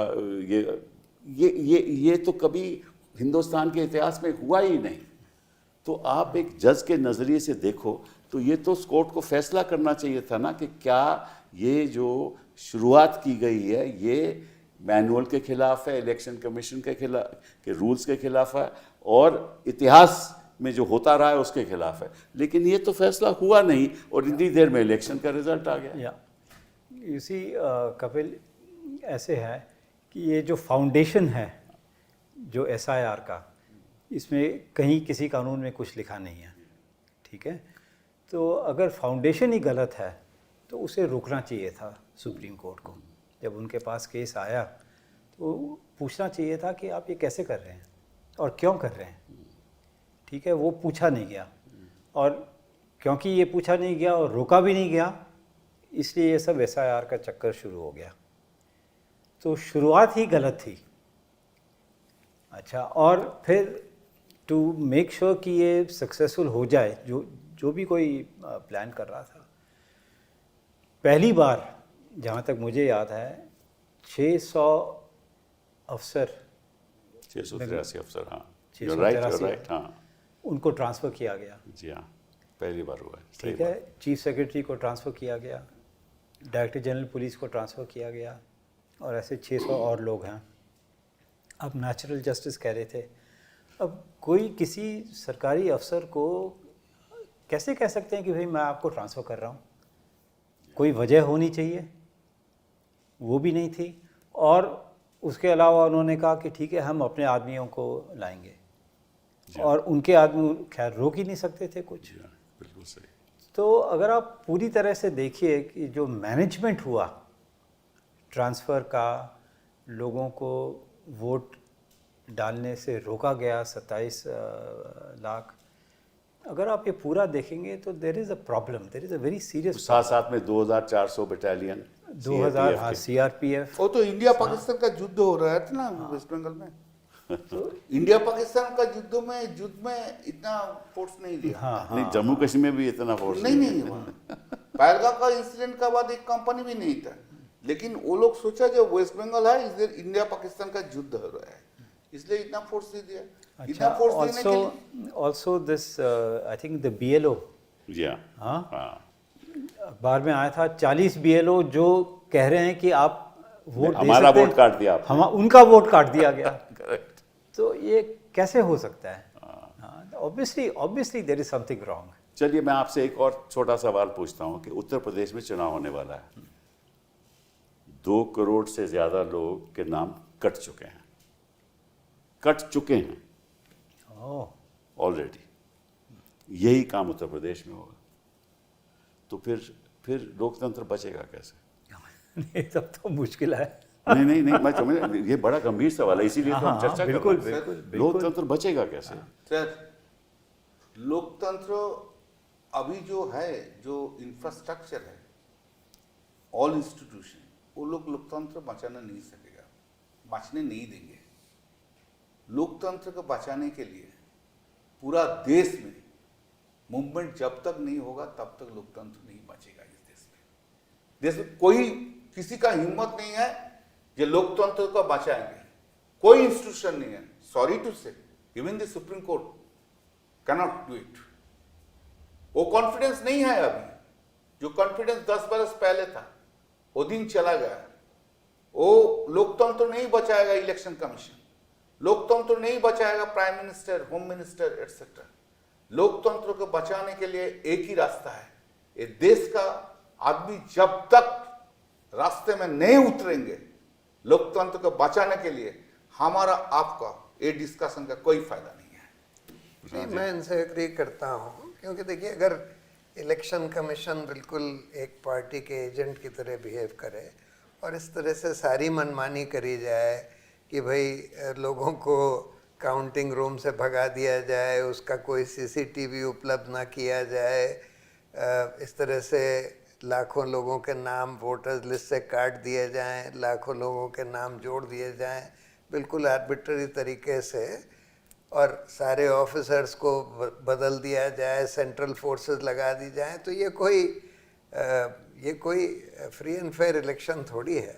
ये तो कभी हिंदुस्तान के इतिहास में हुआ ही नहीं। तो आप एक जज के नज़रिए से देखो तो ये तो कोर्ट को फैसला करना चाहिए था ना कि क्या ये जो शुरुआत की गई है ये मैनुअल के खिलाफ है, इलेक्शन कमीशन के खिलाफ के रूल्स के खिलाफ है और इतिहास में जो होता रहा है उसके खिलाफ है। लेकिन ये तो फैसला हुआ नहीं और इतनी देर में इलेक्शन का रिजल्ट आ गया। इसी कपिल ऐसे है कि ये जो फाउंडेशन है जो SIR का, इसमें कहीं किसी कानून में कुछ लिखा नहीं है, ठीक है। तो अगर फाउंडेशन ही गलत है तो उसे रोकना चाहिए था सुप्रीम कोर्ट को। जब उनके पास केस आया तो पूछना चाहिए था कि आप ये कैसे कर रहे हैं और क्यों कर रहे हैं, ठीक है। वो पूछा नहीं गया और क्योंकि ये पूछा नहीं गया और रोका भी नहीं गया, इसलिए ये सब SIR का चक्कर शुरू हो गया। तो शुरुआत ही गलत थी। अच्छा, और फिर टू मेक श्योर कि ये सक्सेसफुल हो जाए, जो भी कोई प्लान कर रहा था, पहली बार जहाँ तक मुझे याद है 600 अफसर, 683 अफसर, हाँ, 683 राइट, हाँ, उनको ट्रांसफ़र किया गया। जी हाँ, पहली बार हुआ है। ठीक है, चीफ सेक्रेटरी को ट्रांसफ़र किया गया, डायरेक्टर जनरल पुलिस को ट्रांसफ़र किया गया और ऐसे 600 और लोग हैं। अब नेचुरल जस्टिस कह रहे थे, अब कोई किसी सरकारी अफसर को कैसे कह सकते हैं कि भाई मैं आपको ट्रांसफ़र कर रहा हूँ? कोई वजह होनी चाहिए, वो भी नहीं थी। और उसके अलावा उन्होंने कहा कि ठीक है हम अपने आदमियों को लाएंगे, और उनके आदमी खैर रोक ही नहीं सकते थे कुछ। बिल्कुल सही। तो अगर आप पूरी तरह से देखिए कि जो मैनेजमेंट हुआ ट्रांसफ़र का, लोगों को वोट डालने से रोका गया 27 लाख, अगर आप ये पूरा देखेंगे तो there is a problem, there is a very serious. साथ में 2400 बटालियन 2000, हाँ, CRPF। वो तो इंडिया पाकिस्तान का युद्ध हो रहा था ना वेस्ट बंगाल में। तो इंडिया पाकिस्तान का युद्ध में इतना फोर्स नहीं दिया। हाँ, नहीं, जम्मू कश्मीर में भी इतना फोर्स नहीं पहलगाम का इंसिडेंट का बाद एक कंपनी भी नहीं था, लेकिन वो लोग सोचा जो वेस्ट बंगाल है इधर इंडिया पाकिस्तान का युद्ध हो रहा है, इसलिए इतना फोर्स दे दिया। अच्छा, also this I think the BLO, जी हाँ, अखबार में आया था 40 BLO जो कह रहे हैं कि आप वोट दे हमारा सकते हैं, वोट काट दिया आपने। उनका वोट काट दिया गया। तो ये कैसे हो सकता है? Obviously there is something wrong. चलिए मैं आपसे एक और छोटा सवाल पूछता हूँ कि उत्तर प्रदेश में चुनाव होने वाला है, 2 करोड़ से ज़्यादा लोग के नाम कट चुके हैं ऑलरेडी। यही काम उत्तर प्रदेश में होगा तो फिर लोकतंत्र बचेगा कैसे? नहीं, तब तो मुश्किल है। नहीं, मैं समझ, ये बड़ा गंभीर सवाल है, इसीलिए तो हम चर्चा कर रहे हैं। लोकतंत्र बचेगा कैसे? सर, लोकतंत्र अभी जो है, जो इंफ्रास्ट्रक्चर है, ऑल इंस्टीट्यूशन, वो लोकतंत्र बचाना नहीं सकेगा, बचने नहीं देंगे। लोकतंत्र को बचाने के लिए पूरा देश में मूवमेंट जब तक नहीं होगा तब तक लोकतंत्र नहीं बचेगा इस देश में। कोई किसी का हिम्मत नहीं है जो लोकतंत्र को बचाएंगे। कोई इंस्टीट्यूशन नहीं है, सॉरी टू से, even the supreme court cannot do it. वो कॉन्फिडेंस नहीं है अभी, जो कॉन्फिडेंस 10 बरस पहले था वो दिन चला गया। वो लोकतंत्र नहीं बचाएगा इलेक्शन कमीशन, लोकतंत्र नहीं बचाएगा prime minister, home minister etcetera. लोकतंत्र को बचाने के लिए एक ही रास्ता है, ये देश का आदमी जब तक रास्ते में नहीं उतरेंगे लोकतंत्र को बचाने के लिए, हमारा आपका ये डिस्कशन का कोई फायदा नहीं है। नहीं, मैं इनसे एग्री करता हूँ, क्योंकि देखिए अगर इलेक्शन कमीशन बिल्कुल एक पार्टी के एजेंट की तरह बिहेव करे और इस तरह से सारी मनमानी करी जाए कि भाई लोगों को काउंटिंग रूम से भगा दिया जाए, उसका कोई सीसीटीवी उपलब्ध ना किया जाए, इस तरह से लाखों लोगों के नाम वोटर्स लिस्ट से काट दिए जाएं, लाखों लोगों के नाम जोड़ दिए जाएं बिल्कुल आर्बिट्ररी तरीके से, और सारे ऑफिसर्स को बदल दिया जाए, सेंट्रल फोर्सेस लगा दी जाएं, तो ये कोई फ्री एंड फेयर इलेक्शन थोड़ी है।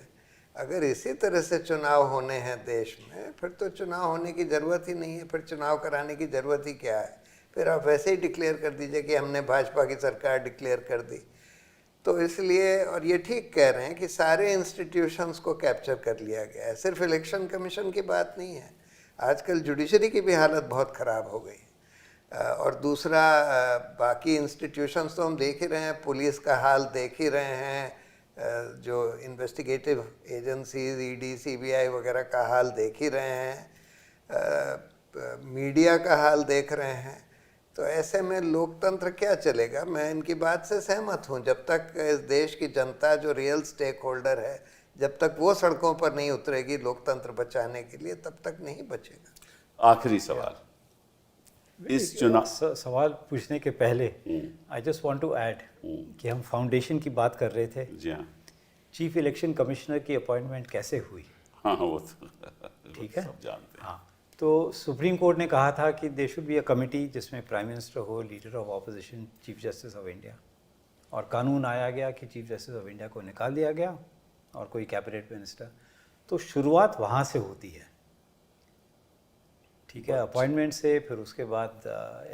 अगर इसी तरह से चुनाव होने हैं देश में, फिर तो चुनाव होने की ज़रूरत ही नहीं है, फिर चुनाव कराने की ज़रूरत ही क्या है। फिर आप वैसे ही डिक्लेयर कर दीजिए कि हमने भाजपा की सरकार डिक्लेयर कर दी। तो इसलिए, और ये ठीक कह रहे हैं कि सारे इंस्टीट्यूशंस को कैप्चर कर लिया गया है, सिर्फ इलेक्शन कमीशन की बात नहीं है। आजकल जुडिशरी की भी हालत बहुत ख़राब हो गई, और दूसरा बाकी इंस्टीट्यूशंस तो हम देख ही रहे हैं, पुलिस का हाल देख ही रहे हैं, जो इन्वेस्टिगेटिव एजेंसीज ईडी सीबीआई वगैरह का हाल देख ही रहे हैं, मीडिया का हाल देख रहे हैं। तो ऐसे में लोकतंत्र क्या चलेगा? मैं इनकी बात से सहमत हूँ। जब तक इस देश की जनता जो रियल स्टेक होल्डर है, जब तक वो सड़कों पर नहीं उतरेगी लोकतंत्र बचाने के लिए, तब तक नहीं बचेगा। आखिरी सवाल, इस चुनाव सवाल पूछने के पहले I just want to add कि हम फाउंडेशन की बात कर रहे थे। जी हाँ, चीफ इलेक्शन कमिश्नर की अपॉइंटमेंट कैसे हुई? हाँ वो तो ठीक है, सब जानते हैं। हाँ, तो सुप्रीम कोर्ट ने कहा था कि there should be a committee जिसमें प्राइम मिनिस्टर हो, leader of opposition, chief justice of India, और कानून आया गया कि चीफ जस्टिस ऑफ इंडिया को निकाल दिया गया और कोई कैबिनेट मिनिस्टर। तो शुरुआत वहाँ से होती है, ठीक है, अपॉइंटमेंट से, फिर उसके बाद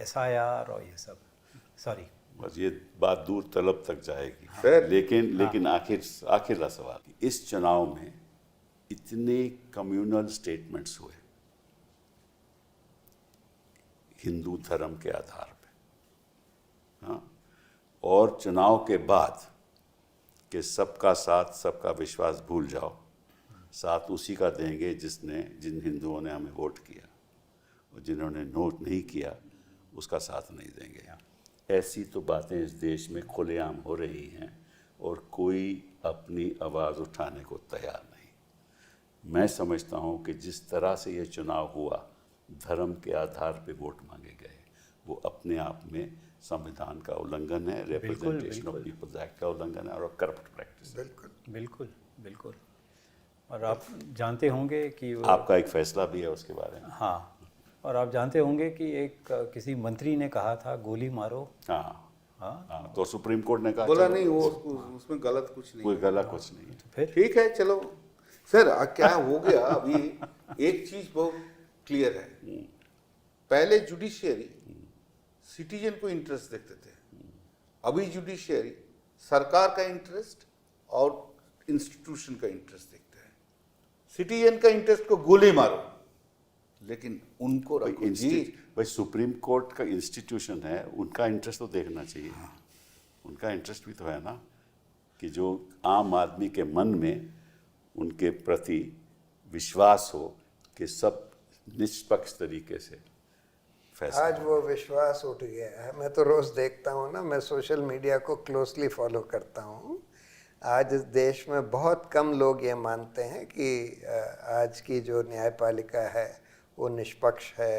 SIR और ये सब। सॉरी, बस ये बात दूर तलब तक जाएगी। फिर लेकिन आखिर सवाल, इस चुनाव में इतने कम्युनल स्टेटमेंट्स हुए हिंदू धर्म के आधार पे, हाँ, और चुनाव के बाद कि सबका साथ सबका विश्वास भूल जाओ, साथ उसी का देंगे जिन हिंदुओं ने हमें वोट किया, और जिन्होंने नोट नहीं किया उसका साथ नहीं देंगे। ऐसी तो बातें इस देश में खुलेआम हो रही हैं और कोई अपनी आवाज़ उठाने को तैयार नहीं। मैं समझता हूँ कि जिस तरह से ये चुनाव हुआ, धर्म के आधार पे वोट मांगे गए, वो अपने आप में संविधान का उल्लंघन है, रिप्रेजेंटेशन ऑफ पीपल्स एक्ट का उल्लंघन है और करप्ट प्रैक्टिस। बिल्कुल बिल्कुल। और आप जानते होंगे कि आपका एक फैसला भी है उसके बारे में। हाँ, और आप जानते होंगे कि किसी मंत्री ने कहा था गोली मारो। हाँ हाँ, हाँ, तो सुप्रीम कोर्ट ने कहा बोला चलो, नहीं, वो उसमें गलत कुछ नहीं, कोई गलत कुछ नहीं है। तो फिर ठीक है। चलो सर, क्या हो गया अभी, एक चीज बहुत क्लियर है, पहले जुडिशियरी सिटीजन को इंटरेस्ट देखते थे, अभी जुडिशियरी सरकार का इंटरेस्ट और इंस्टीट्यूशन का इंटरेस्ट देखते हैं। सिटीजन का इंटरेस्ट को गोली मारो, लेकिन उनको रखो जी। भाई सुप्रीम कोर्ट का इंस्टीट्यूशन है, उनका इंटरेस्ट तो देखना चाहिए। उनका इंटरेस्ट भी तो है ना, कि जो आम आदमी के मन में उनके प्रति विश्वास हो कि सब निष्पक्ष तरीके से फैसला। आज वो विश्वास उठ गया है। मैं तो रोज़ देखता हूँ ना, मैं सोशल मीडिया को क्लोजली फॉलो करता हूँ। आज इस देश में बहुत कम लोग ये मानते हैं कि आज की जो न्यायपालिका है वो निष्पक्ष है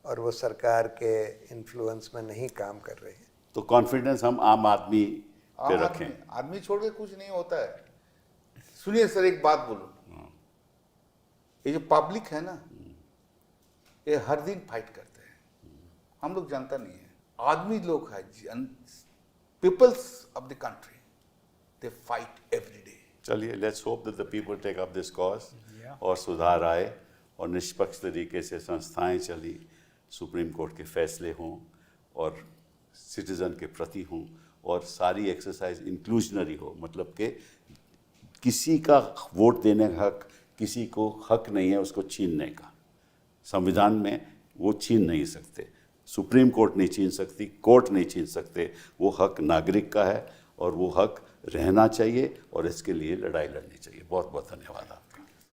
और वो सरकार के इन्फ्लुएंस में नहीं काम कर रही है। तो कॉन्फिडेंस हम आम आदमी पे रखें। आदमी छोड़ के कुछ नहीं होता है। सुनिए सर, एक बात बोलूं, ये जो पब्लिक है ना, ये हर दिन फाइट करते हैं, हम लोग जानता नहीं है। आदमी लोग है, peoples of the country, they fight every day. चलिए, let's hope that the people take up this cause Yeah. और सुधार आए और निष्पक्ष तरीके से संस्थाएं चली, सुप्रीम कोर्ट के फैसले हों और सिटीज़न के प्रति हों, और सारी एक्सरसाइज इंक्लूजनरी हो, मतलब कि किसी का वोट देने का हक किसी को हक नहीं है उसको छीनने का। संविधान में वो छीन नहीं सकते, सुप्रीम कोर्ट नहीं छीन सकती, कोर्ट नहीं छीन सकते। वो हक नागरिक का है और वो हक रहना चाहिए और इसके लिए लड़ाई लड़नी चाहिए। बहुत बहुत धन्यवाद आप।